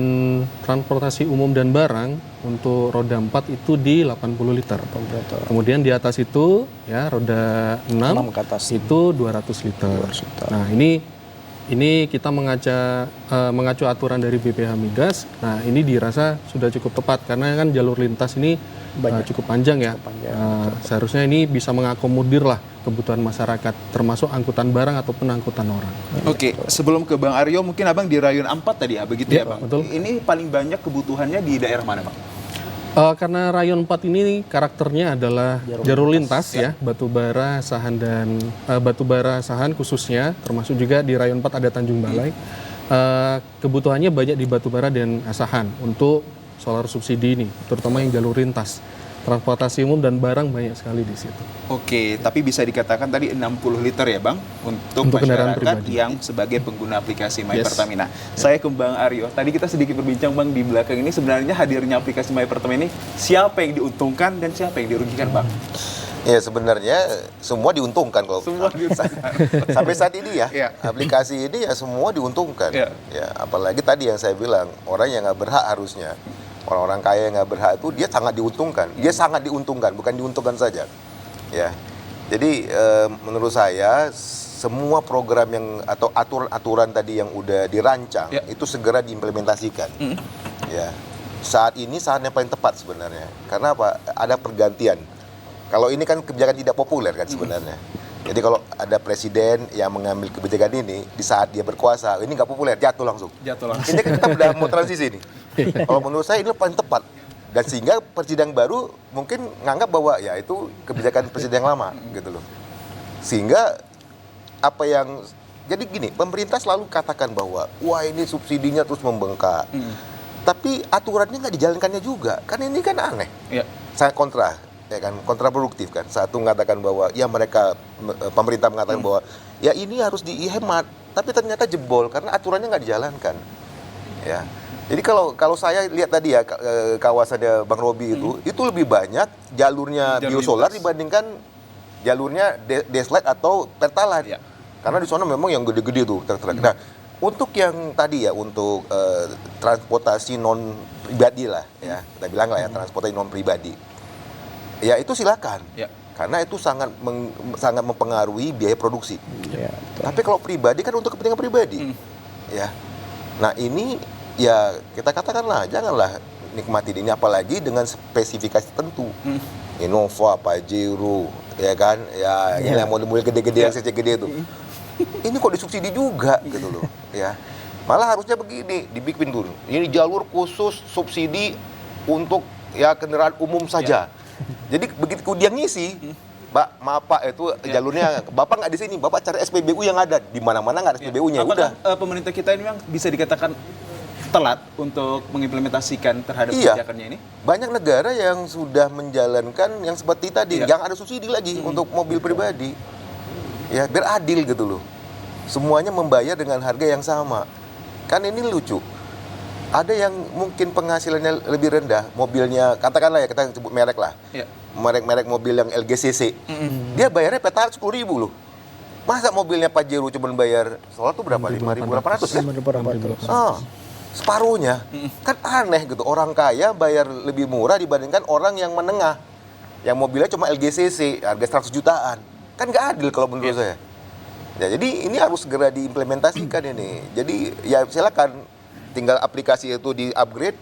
transportasi umum dan barang untuk roda 4 itu di 80 liter. Kemudian di atas itu ya roda 6 ke atas itu 200 liter. Nah, ini kita mengacu aturan dari BPH Migas. Nah, ini dirasa sudah cukup tepat karena kan jalur lintas ini cukup panjang ya. Seharusnya ini bisa mengakomodir lah kebutuhan masyarakat, termasuk angkutan barang ataupun angkutan orang. Oke, sebelum ke Bang Aryo, mungkin Abang di Rayon 4 tadi ya, begitu ya Bang? Betul. Ini paling banyak kebutuhannya di daerah mana Bang? Karena Rayon 4 ini karakternya adalah jalur lintas ya, batubara, sahan dan batubara sahan khususnya, termasuk juga di Rayon 4 ada Tanjung Balai. Kebutuhannya banyak di batubara dan sahan untuk solar subsidi ini, terutama yang jalur lintas. Transportasi umum dan barang banyak sekali di situ. Oke, tapi bisa dikatakan tadi 60 liter ya Bang untuk kendaraan masyarakat pribadi yang sebagai pengguna aplikasi My Yes. Pertamina. Saya ke Bang Aryo. Tadi kita sedikit berbincang Bang di belakang ini, sebenarnya hadirnya aplikasi My Pertamina ini siapa yang diuntungkan dan siapa yang dirugikan Bang? Ya sebenarnya semua diuntungkan kalau Semua diuntungkan. sampai saat ini ya, Iya. aplikasi ini ya semua diuntungkan. Iya. Ya, apalagi tadi yang saya bilang, orang yang nggak berhak harusnya. Orang-orang kaya yang nggak berhak itu dia sangat diuntungkan. Dia sangat diuntungkan, bukan diuntungkan saja. Ya. Jadi menurut saya semua program yang atau aturan-aturan tadi yang udah dirancang itu segera diimplementasikan. Ya. Saat ini saatnya paling tepat sebenarnya. Karena apa? Ada pergantian. Kalau ini kan kebijakan tidak populer kan sebenarnya. Jadi kalau ada presiden yang mengambil kebijakan ini di saat dia berkuasa, ini nggak populer, jatuh langsung. Jatuh langsung. Ini kan kita udah mau transisi nih. Kalau menurut saya ini paling tepat. Dan sehingga presiden baru mungkin nganggap bahwa ya itu kebijakan presiden yang lama gitu loh. Sehingga apa yang jadi gini, pemerintah selalu katakan bahwa wah ini subsidinya terus membengkak. Tapi aturannya nggak dijalankannya juga. Kan ini kan aneh. Ya. Sangat kontraproduktif kan. Satu mengatakan bahwa ya pemerintah mengatakan bahwa ya ini harus dihemat, tapi ternyata jebol karena aturannya nggak dijalankan. Ya. Jadi kalau saya lihat tadi ya kawasannya Bang Robi itu lebih banyak jalurnya biosolar dibandingkan jalurnya deslite atau pertalite. Ya. Karena di sana memang yang gede-gede tuh truk-truk. Nah, untuk yang tadi ya untuk transportasi non pribadi lah ya, kita bilang lah ya transportasi non pribadi. Ya itu silakan. Ya. Karena itu sangat mempengaruhi biaya produksi. Ya, tapi kalau pribadi kan untuk kepentingan pribadi. ya. Nah ini ya kita katakanlah janganlah nikmati ini, apalagi dengan spesifikasi tertentu. Innova, Pajero, ya kan, ya ini yang model-model gede-gede yang CC gede itu. Ini kok disubsidi juga gitu loh, ya. Malah harusnya begini, dibikin dulu. Ini jalur khusus subsidi untuk ya kendaraan umum saja. Jadi begitu dia ngisi, Mbak, maaf Pak, itu jalurnya Bapak nggak di sini, Bapak cari SPBU yang ada. Di mana-mana nggak ada SPBU-nya. Apakah Udah. pemerintah kita ini memang bisa dikatakan telat untuk mengimplementasikan terhadap kebijakannya ini? Banyak negara yang sudah menjalankan yang seperti tadi, yang ada subsidi lagi untuk mobil pribadi. Ya, biar adil gitu loh. Semuanya membayar dengan harga yang sama. Kan ini lucu. Ada yang mungkin penghasilannya lebih rendah, mobilnya, katakanlah ya kita sebut merek lah. Merek-merek mobil yang LGCC. Dia bayarnya petaran 10.000 loh. Masa mobilnya Pajero cuma bayar soal tuh berapa? 5.800 kan? 5.800. Separuhnya. Kan aneh gitu. Orang kaya bayar lebih murah dibandingkan orang yang menengah. Yang mobilnya cuma LGCC, harga 100 jutaan. Kan nggak adil kalau menurut saya. Ya, jadi ini harus segera diimplementasikan ini. Jadi ya silakan tinggal aplikasi itu di-upgrade.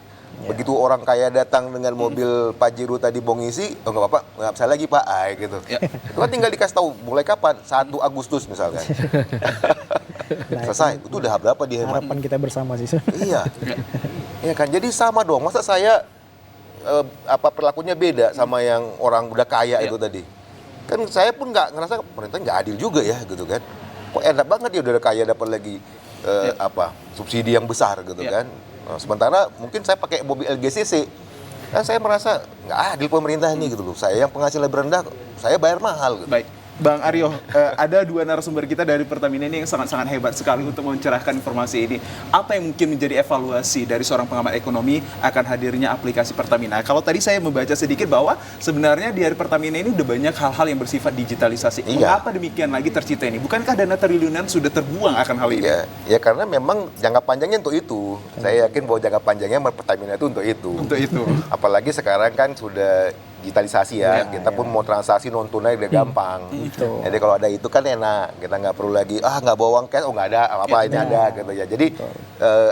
Begitu orang kaya datang dengan mobil Pajero tadi mau ngisi, oh nggak apa-apa, nggak bisa lagi Pak, gitu. Itu kan tinggal dikasih tahu mulai kapan, 1 Agustus misalkan. Selesai, itu udah berapa dihemat? Harapan kita bersama sih. Iya, iya kan. Jadi sama dong. Masa saya perlakunya beda sama yang orang udah kaya itu tadi. Kan saya pun nggak ngerasa pemerintah nggak adil juga ya, gitu kan. Kok enak banget dia udah kaya dapat lagi subsidi yang besar gitu kan. Nah, sementara mungkin saya pakai mobil LGCC, kan saya merasa nggak adil pemerintah ini gitu loh. Saya yang penghasilan lebih rendah, saya bayar mahal. Gitu. Baik. Bang Aryo, ada 2 narasumber kita dari Pertamina ini yang sangat-sangat hebat sekali untuk mencerahkan informasi ini. Apa yang mungkin menjadi evaluasi dari seorang pengamat ekonomi akan hadirnya aplikasi Pertamina? Kalau tadi saya membaca sedikit bahwa sebenarnya di hari Pertamina ini udah banyak hal-hal yang bersifat digitalisasi. Mengapa demikian lagi tercipta ini? Bukankah dana triliunan sudah terbuang akan hal ini? Ya karena memang jangka panjangnya untuk itu. Saya yakin bahwa jangka panjangnya Pertamina itu untuk itu. Untuk itu. Apalagi sekarang kan sudah digitalisasi ya, kita pun mau transaksi non tunai udah gampang. Jadi kalau ada itu kan enak, kita nggak perlu lagi nggak bawa uang cash, nggak ada apa ini ada gitu ya. Jadi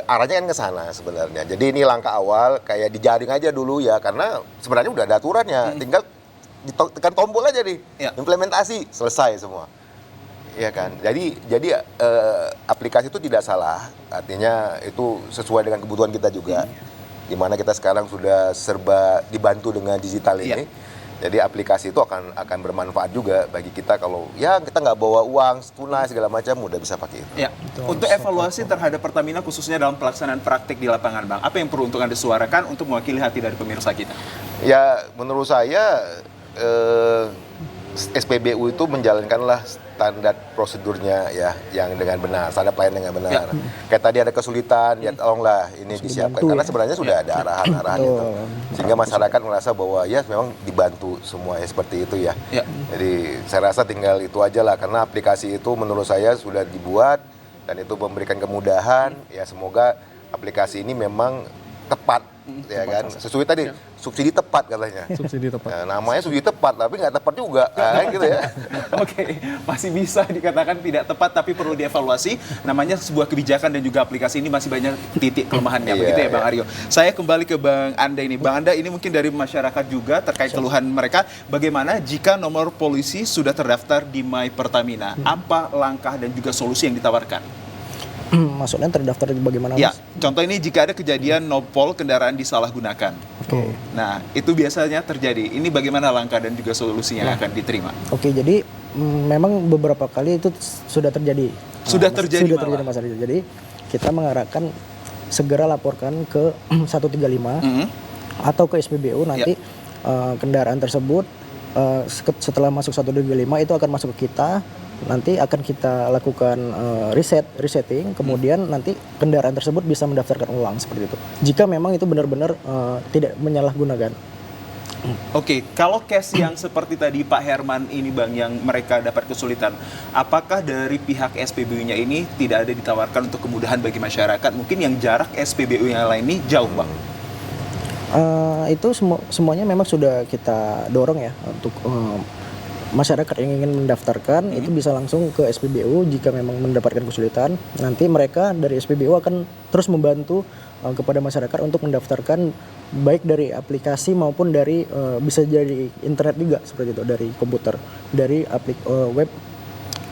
arahnya kan ke sana sebenarnya. Jadi ini langkah awal, kayak dijaring aja dulu ya, karena sebenarnya udah ada aturannya, tinggal tekan tombol aja nih, implementasi selesai semua. Iya kan. Jadi aplikasi itu tidak salah, artinya itu sesuai dengan kebutuhan kita juga. Di mana kita sekarang sudah serba dibantu dengan digital ini. Jadi aplikasi itu akan bermanfaat juga bagi kita kalau ya kita nggak bawa uang tunai segala macam udah bisa pakai itu. Ya. Untuk evaluasi terhadap Pertamina khususnya dalam pelaksanaan praktik di lapangan, Bang, apa yang perlu untuk Anda suarakan untuk mewakili hati dari pemirsa kita? Ya menurut saya SPBU itu menjalankanlah standar prosedurnya ya yang dengan benar, standar pelayanan dengan benar. Kayak tadi ada kesulitan, ya tolonglah ini disiapkan karena sebenarnya sudah ada arahan-arahan itu. Sehingga masyarakat merasa bahwa ya memang dibantu semua ya seperti itu ya. Jadi saya rasa tinggal itu aja lah karena aplikasi itu menurut saya sudah dibuat dan itu memberikan kemudahan ya semoga aplikasi ini memang tepat ya kan sesuai tadi subsidi tepat katanya. Subsidi tepat. Nah, namanya subsidi tepat tapi nggak tepat juga kan gitu ya. Oke, masih bisa dikatakan tidak tepat tapi perlu dievaluasi. Namanya sebuah kebijakan dan juga aplikasi ini masih banyak titik kelemahannya. Begitu ya Bang Aryo. Saya kembali ke Bang Anda ini. Bang Anda ini mungkin dari masyarakat juga terkait keluhan mereka. Bagaimana jika nomor polisi sudah terdaftar di My Pertamina? Apa langkah dan juga solusi yang ditawarkan? Maksudnya terdaftar bagaimana? Ya, contoh ini jika ada kejadian nopol kendaraan disalahgunakan. Nah, itu biasanya terjadi. Ini bagaimana langkah dan juga solusi yang akan diterima? Oke, jadi memang beberapa kali itu sudah terjadi. Sudah terjadi Mas Aryo. Jadi kita mengarahkan segera laporkan ke 135 atau ke SPBU nanti kendaraan tersebut setelah masuk 135 itu akan masuk ke kita. Nanti akan kita lakukan resetting, kemudian nanti kendaraan tersebut bisa mendaftarkan ulang seperti itu. Jika memang itu benar-benar tidak menyalahgunakan. Oke, kalau case yang seperti tadi Pak Herman ini Bang, yang mereka dapat kesulitan, apakah dari pihak SPBU-nya ini tidak ada ditawarkan untuk kemudahan bagi masyarakat? Mungkin yang jarak SPBU yang lain ini jauh Bang? Itu semuanya memang sudah kita dorong ya untuk masyarakat yang ingin mendaftarkan itu bisa langsung ke SPBU. Jika memang mendapatkan kesulitan, nanti mereka dari SPBU akan terus membantu kepada masyarakat untuk mendaftarkan, baik dari aplikasi maupun dari bisa dari internet juga, seperti itu, dari komputer, dari web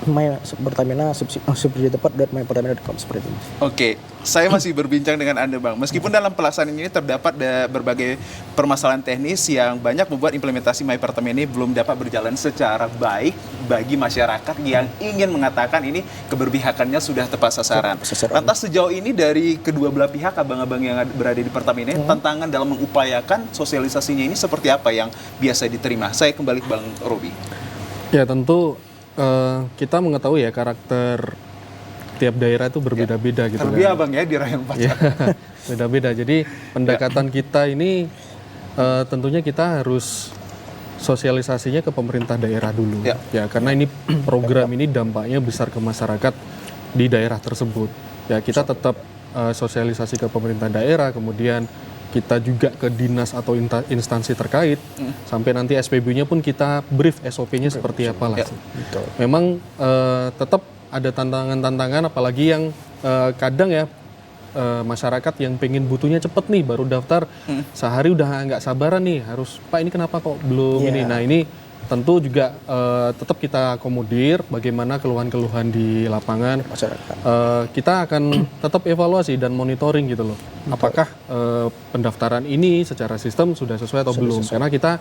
My Pertamina subsidi tepat .mypertamina.com, seperti itu. Oke, saya masih berbincang dengan Anda, Bang. Meskipun dalam pelaksanaan ini terdapat berbagai permasalahan teknis yang banyak membuat implementasi My Pertamina ini belum dapat berjalan secara baik bagi masyarakat yang ingin mengatakan ini keberpihakannya sudah tepat sasaran. Lantas sejauh ini dari kedua belah pihak, abang-abang yang berada di Pertamina, tantangan dalam mengupayakan sosialisasinya ini seperti apa yang biasa diterima? Saya kembali ke Bang Robi. Ya, tentu kita mengetahui ya karakter tiap daerah itu berbeda-beda gitu Terbiasa kan. Bang ya di Rayon 4. Ya, beda-beda. Jadi pendekatan kita ini tentunya kita harus sosialisasinya ke pemerintah daerah dulu. Ya, karena ini program ini dampaknya besar ke masyarakat di daerah tersebut. Ya, kita tetap sosialisasi ke pemerintah daerah, kemudian kita juga ke dinas atau instansi terkait, sampai nanti SPBU-nya pun kita brief SOP-nya seperti apa lah. Memang tetap ada tantangan-tantangan, apalagi yang kadang ya masyarakat yang pengen butuhnya cepet nih, baru daftar sehari udah nggak sabaran nih, harus Pak ini kenapa kok belum ini. Nah ini tentu juga tetap kita akomodir bagaimana keluhan-keluhan di lapangan. Kita akan tetap evaluasi dan monitoring gitu loh. Apakah pendaftaran ini secara sistem sudah sesuai atau belum? Karena kita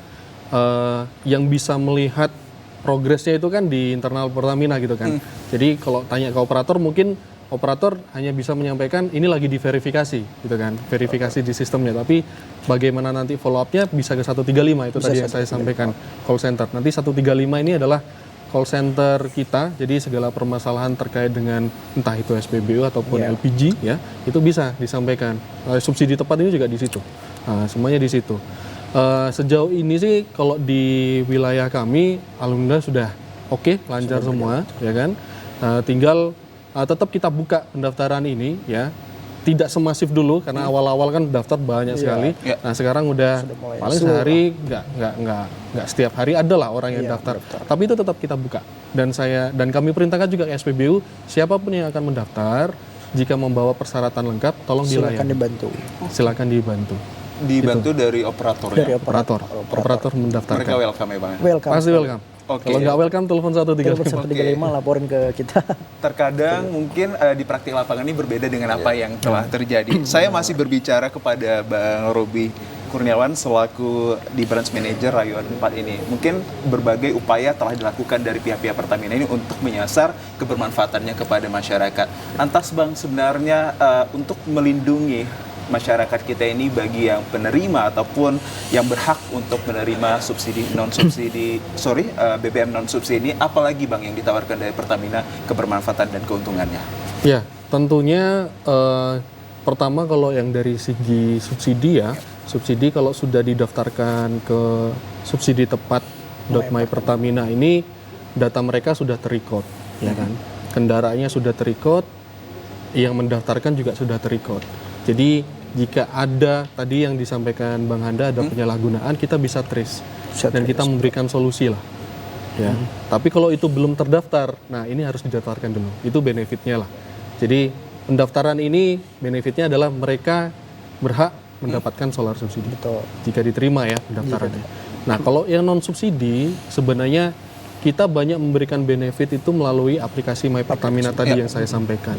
yang bisa melihat progresnya itu kan di internal Pertamina gitu kan. Jadi kalau tanya ke operator, mungkin operator hanya bisa menyampaikan ini lagi diverifikasi gitu kan, verifikasi di sistemnya, tapi bagaimana nanti follow up-nya bisa ke 135, itu bisa tadi yang saya sampaikan, call center. Nanti 135 ini adalah call center kita, jadi segala permasalahan terkait dengan entah itu SPBU ataupun LPG ya, itu bisa disampaikan. Subsidi tepat ini juga di situ. Semuanya di situ. Sejauh ini sih kalau di wilayah kami alhamdulillah sudah oke, lancar semua ya kan. Tinggal tetap kita buka pendaftaran ini ya, tidak semasif dulu karena awal-awal kan daftar banyak sekali. Nah sekarang udah paling sehari nggak setiap hari ada lah orang yang daftar. Tapi itu tetap kita buka, dan kami perintahkan juga ke SPBU, siapapun yang akan mendaftar jika membawa persyaratan lengkap tolong dilayani. Silakan dibantu. Dibantu dari operator ya? Dari operator mendaftarkan. Mereka welcome ya Bang? Pasti welcome. Kalau nggak welcome, telepon 135. 135 laporin ke kita. Terkadang mungkin di praktik lapangan ini berbeda dengan apa yang telah terjadi. Saya masih berbicara kepada Bang Robi Kurniawan selaku di branch manager Rayon 4 ini. Mungkin berbagai upaya telah dilakukan dari pihak-pihak Pertamina ini untuk menyasar kebermanfaatannya kepada masyarakat. Lantas Bang, sebenarnya untuk melindungi masyarakat kita ini bagi yang penerima ataupun yang berhak untuk menerima subsidi BBM non subsidi ini, apalagi Bang yang ditawarkan dari Pertamina kebermanfaatan dan keuntungannya? Ya, tentunya pertama kalau yang dari segi subsidi ya, subsidi kalau sudah didaftarkan ke subsidi tepat .mypertamina ini, data mereka sudah terrecord ya kan, kendaraannya sudah terrecord, yang mendaftarkan juga sudah terrecord. Jadi jika ada tadi yang disampaikan Bang Handa ada penyalahgunaan, kita bisa trace dan kita memberikan solusi lah. Ya. Tapi kalau itu belum terdaftar, nah ini harus didaftarkan dulu. Itu benefitnya lah. Jadi pendaftaran ini benefitnya adalah mereka berhak mendapatkan solar subsidi. Jika diterima ya pendaftarannya. Nah kalau yang non subsidi sebenarnya kita banyak memberikan benefit itu melalui aplikasi My Pertamina tadi yang saya sampaikan.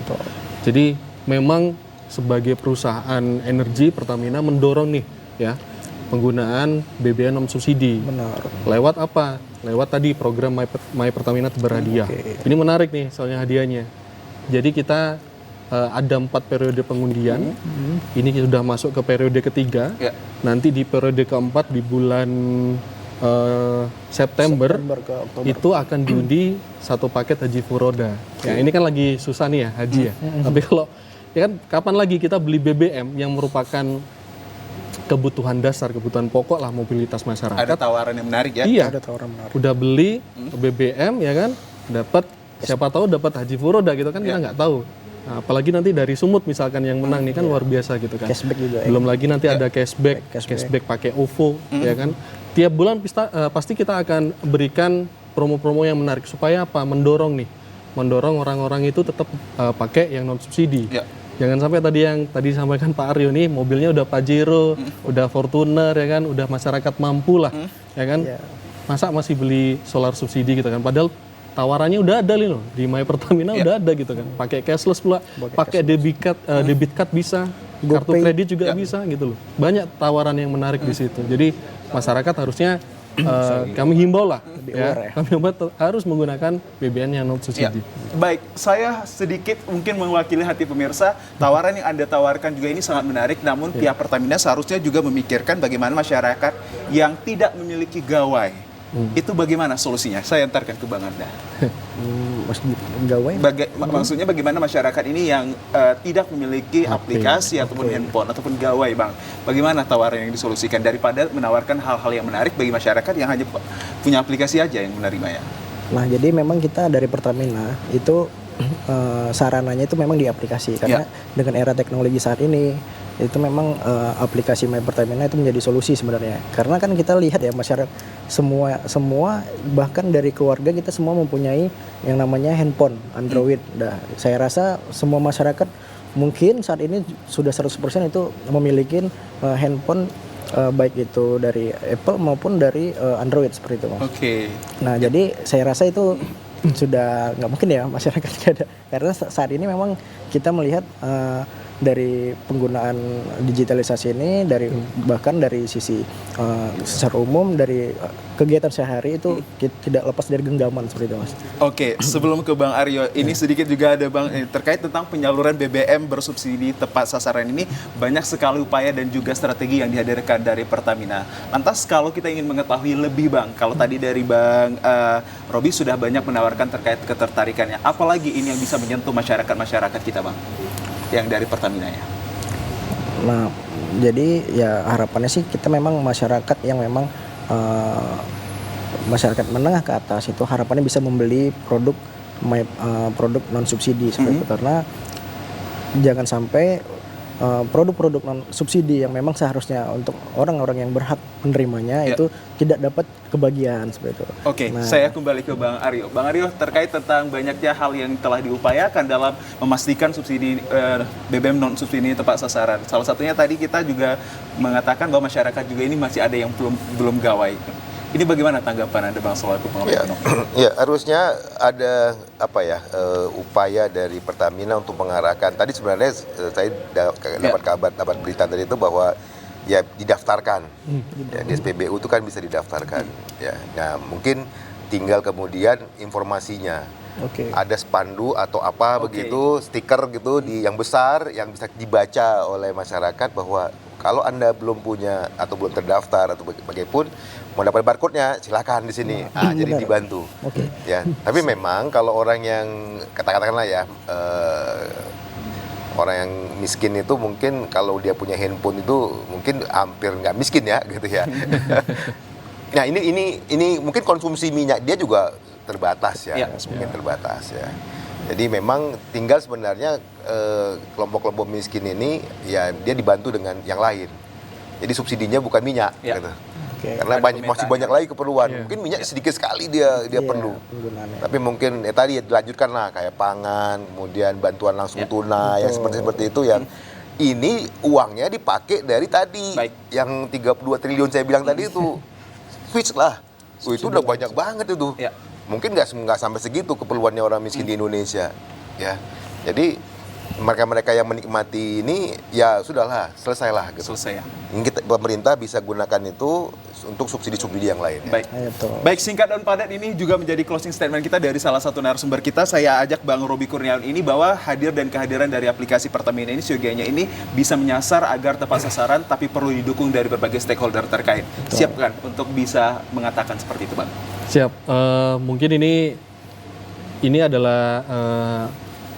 Jadi memang sebagai perusahaan energi, Pertamina mendorong nih ya penggunaan BBM non subsidi. Lewat apa? Lewat tadi program My Pertamina berhadiah. Ini menarik nih soalnya hadiahnya. Jadi kita ada 4 periode pengundian. Ini sudah masuk ke periode ketiga. Nanti di periode keempat di bulan September ke Oktober itu akan diundi 1 paket haji furoda. Ya ini kan lagi susah nih ya haji ya. Tapi kalau ya kan kapan lagi kita beli BBM yang merupakan kebutuhan dasar, kebutuhan pokok lah mobilitas masyarakat. Ada tawaran yang menarik ya? Iya, ada tawaran menarik. Udah beli BBM ya kan, dapat siapa tahu dapat haji furoda gitu kan, kita nggak tahu. Nah, apalagi nanti dari Sumut misalkan yang menang nih kan luar biasa gitu kan. Cashback juga. Belum lagi nanti ada cashback pakai OVO ya kan. Tiap bulan pasti kita akan berikan promo-promo yang menarik supaya apa? Mendorong orang-orang itu tetap pakai yang non subsidi. Ya. Jangan sampai yang tadi disampaikan Pak Aryo nih, mobilnya udah Pajero, udah Fortuner ya kan, udah masyarakat mampu lah, ya kan. Masa masih beli solar subsidi gitu kan? Padahal tawarannya udah ada loh di My Pertamina, udah ada gitu kan. Pakai cashless pula, pakai debit card bisa, kartu kredit juga bisa gitu loh. Banyak tawaran yang menarik di situ. Jadi masyarakat harusnya kami himbau lah, kami harus menggunakan BBM yang non subsidi. Baik, saya sedikit mungkin mewakili hati pemirsa, tawaran yang Anda tawarkan juga ini sangat menarik, namun pihak Pertamina seharusnya juga memikirkan bagaimana masyarakat yang tidak memiliki gawai. Itu bagaimana solusinya? Saya antarkan ke Bang Anda. Mas gawai. Maksudnya bagaimana masyarakat ini yang tidak memiliki aplikasi ataupun handphone ataupun gawai, Bang. Bagaimana tawaran yang disolusikan daripada menawarkan hal-hal yang menarik bagi masyarakat yang hanya punya aplikasi aja yang menerimanya? Nah, jadi memang kita dari Pertamina itu sarananya itu memang di aplikasi karena dengan era teknologi saat ini itu memang aplikasi My Pertamina itu menjadi solusi sebenarnya. Karena kan kita lihat ya masyarakat semua bahkan dari keluarga kita semua mempunyai yang namanya handphone Android. Nah, saya rasa semua masyarakat mungkin saat ini sudah 100% itu memiliki handphone baik itu dari Apple maupun dari Android seperti itu, Mas. Oke. Nah, jadi saya rasa itu sudah nggak mungkin ya masyarakat nggak ada. Karena saat ini memang kita melihat dari penggunaan digitalisasi ini, bahkan dari sisi secara umum dari kegiatan sehari itu tidak lepas dari genggaman seperti itu, Mas. Oke, sebelum ke Bang Aryo, ini sedikit juga ada Bang terkait tentang penyaluran BBM bersubsidi tepat sasaran ini, banyak sekali upaya dan juga strategi yang dihadirkan dari Pertamina. Lantas kalau kita ingin mengetahui lebih Bang, kalau tadi dari Bang Robi sudah banyak menawarkan terkait ketertarikannya, apalagi ini yang bisa menyentuh masyarakat kita Bang, yang dari Pertamina ya? Nah, jadi ya harapannya sih kita memang masyarakat yang memang masyarakat menengah ke atas itu harapannya bisa membeli produk non subsidi seperti itu, karena jangan sampai produk-produk non subsidi yang memang seharusnya untuk orang-orang yang berhak menerimanya itu tidak dapat kebagian seperti itu. Oke, saya kembali ke Bang Aryo. Bang Aryo, terkait tentang banyaknya hal yang telah diupayakan dalam memastikan subsidi BBM non subsidi ini tepat sasaran. Salah satunya tadi kita juga mengatakan bahwa masyarakat juga ini masih ada yang belum gawai. Ini bagaimana tanggapan Anda Bang selaku pengelola ekonomi? Ya, harusnya ada upaya dari Pertamina untuk mengarahkan. Tadi sebenarnya saya dapat berita tadi itu bahwa ya didaftarkan. Ya, di SPBU itu kan bisa didaftarkan. Ya, nah mungkin tinggal kemudian informasinya. Ada spanduk atau apa begitu, stiker gitu yang besar yang bisa dibaca oleh masyarakat bahwa kalau Anda belum punya atau belum terdaftar atau bagaimanapun mau dapat barcode-nya silakan di sini. Jadi dibantu. Ya, tapi memang kalau orang yang katakanlah ya orang yang miskin itu mungkin kalau dia punya handphone itu mungkin hampir nggak miskin ya gitu ya. Nah, ini mungkin konsumsi minyak dia juga terbatas ya, mungkin terbatas ya. Jadi memang tinggal sebenarnya kelompok-kelompok miskin ini ya dia dibantu dengan yang lain. Jadi subsidinya bukan minyak gitu. Karena masih banyak lagi keperluan. Mungkin minyak sedikit sekali dia perlu. Tapi mungkin tadi dilanjutkan lah kayak pangan, kemudian bantuan langsung tunai yang seperti itu yang ini uangnya dipakai dari tadi yang 32 triliun saya bilang tadi itu switch lah. Itu udah banyak banget itu. Mungkin nggak sampai segitu keperluannya orang miskin di Indonesia, ya. Jadi mereka yang menikmati ini ya sudahlah, selesailah. Gitu. Selesai ya. Pemerintah bisa gunakan itu untuk subsidi-subsidi yang lain. Ya. Baik, singkat dan padat ini juga menjadi closing statement kita dari salah satu narasumber kita. Saya ajak Bang Robi Kurniawan ini bahwa hadir dan kehadiran dari aplikasi Pertamina ini seyogianya ini bisa menyasar agar tepat sasaran, tapi perlu didukung dari berbagai stakeholder terkait. Siap kan untuk bisa mengatakan seperti itu, Bang? Siap. Mungkin ini adalah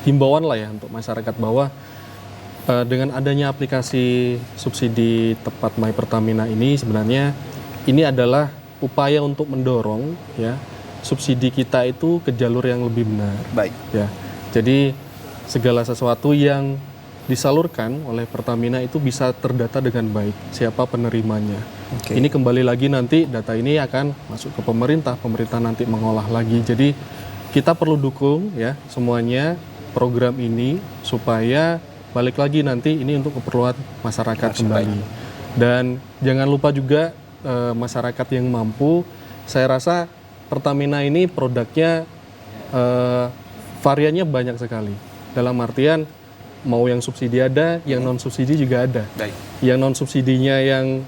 himbauan lah ya untuk masyarakat bahwa dengan adanya aplikasi subsidi tepat My Pertamina ini sebenarnya ini adalah upaya untuk mendorong ya subsidi kita itu ke jalur yang lebih benar. Baik. Ya. Jadi segala sesuatu yang disalurkan oleh Pertamina itu bisa terdata dengan baik siapa penerimanya. Oke. Ini kembali lagi nanti data ini akan masuk ke pemerintah nanti mengolah lagi. Jadi kita perlu dukung ya semuanya program ini supaya balik lagi nanti ini untuk keperluan masyarakat kembali. Dan jangan lupa juga masyarakat yang mampu. Saya rasa Pertamina ini produknya variannya banyak sekali. Dalam artian mau yang subsidi ada, yang non subsidi juga ada. Baik. Yang non subsidinya yang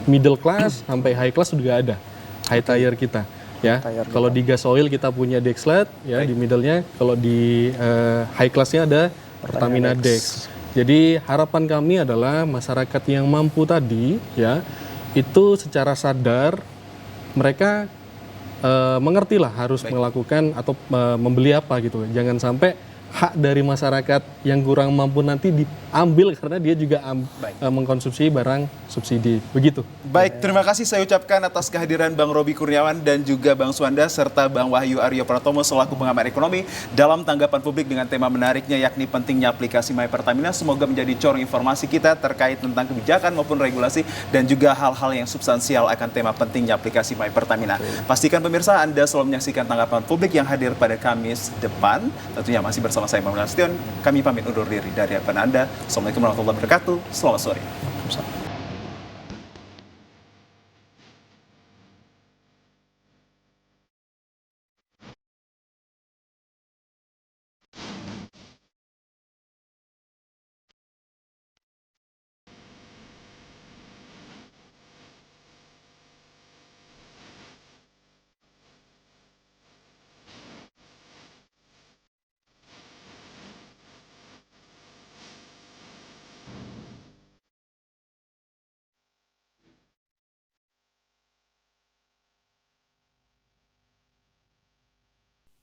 middle class sampai high class juga ada. High tire kita ya. Kalau di gasoil kita punya Dexlet ya di middle-nya. Kalau di high class-nya ada Pertamina Dex. Jadi harapan kami adalah masyarakat yang mampu tadi ya itu secara sadar mereka mengertilah harus melakukan atau membeli apa gitu. Jangan sampai hak dari masyarakat yang kurang mampu nanti diambil karena dia juga mengkonsumsi barang subsidi. Begitu. Baik, terima kasih saya ucapkan atas kehadiran Bang Roby Kurniawan dan juga Bang Suwanda serta Bang Wahyu Aryo Pratomo selaku pengamat ekonomi dalam tanggapan publik dengan tema menariknya yakni pentingnya aplikasi My Pertamina. Semoga menjadi corong informasi kita terkait tentang kebijakan maupun regulasi dan juga hal-hal yang substansial akan tema pentingnya aplikasi My Pertamina. Pastikan pemirsa Anda selalu menyaksikan tanggapan publik yang hadir pada Kamis depan. Tentunya masih bersama saya Muhammad Nasution. Kami pamit undur diri dari hadapan Anda. Assalamualaikum warahmatullahi wabarakatuh. Selamat sore.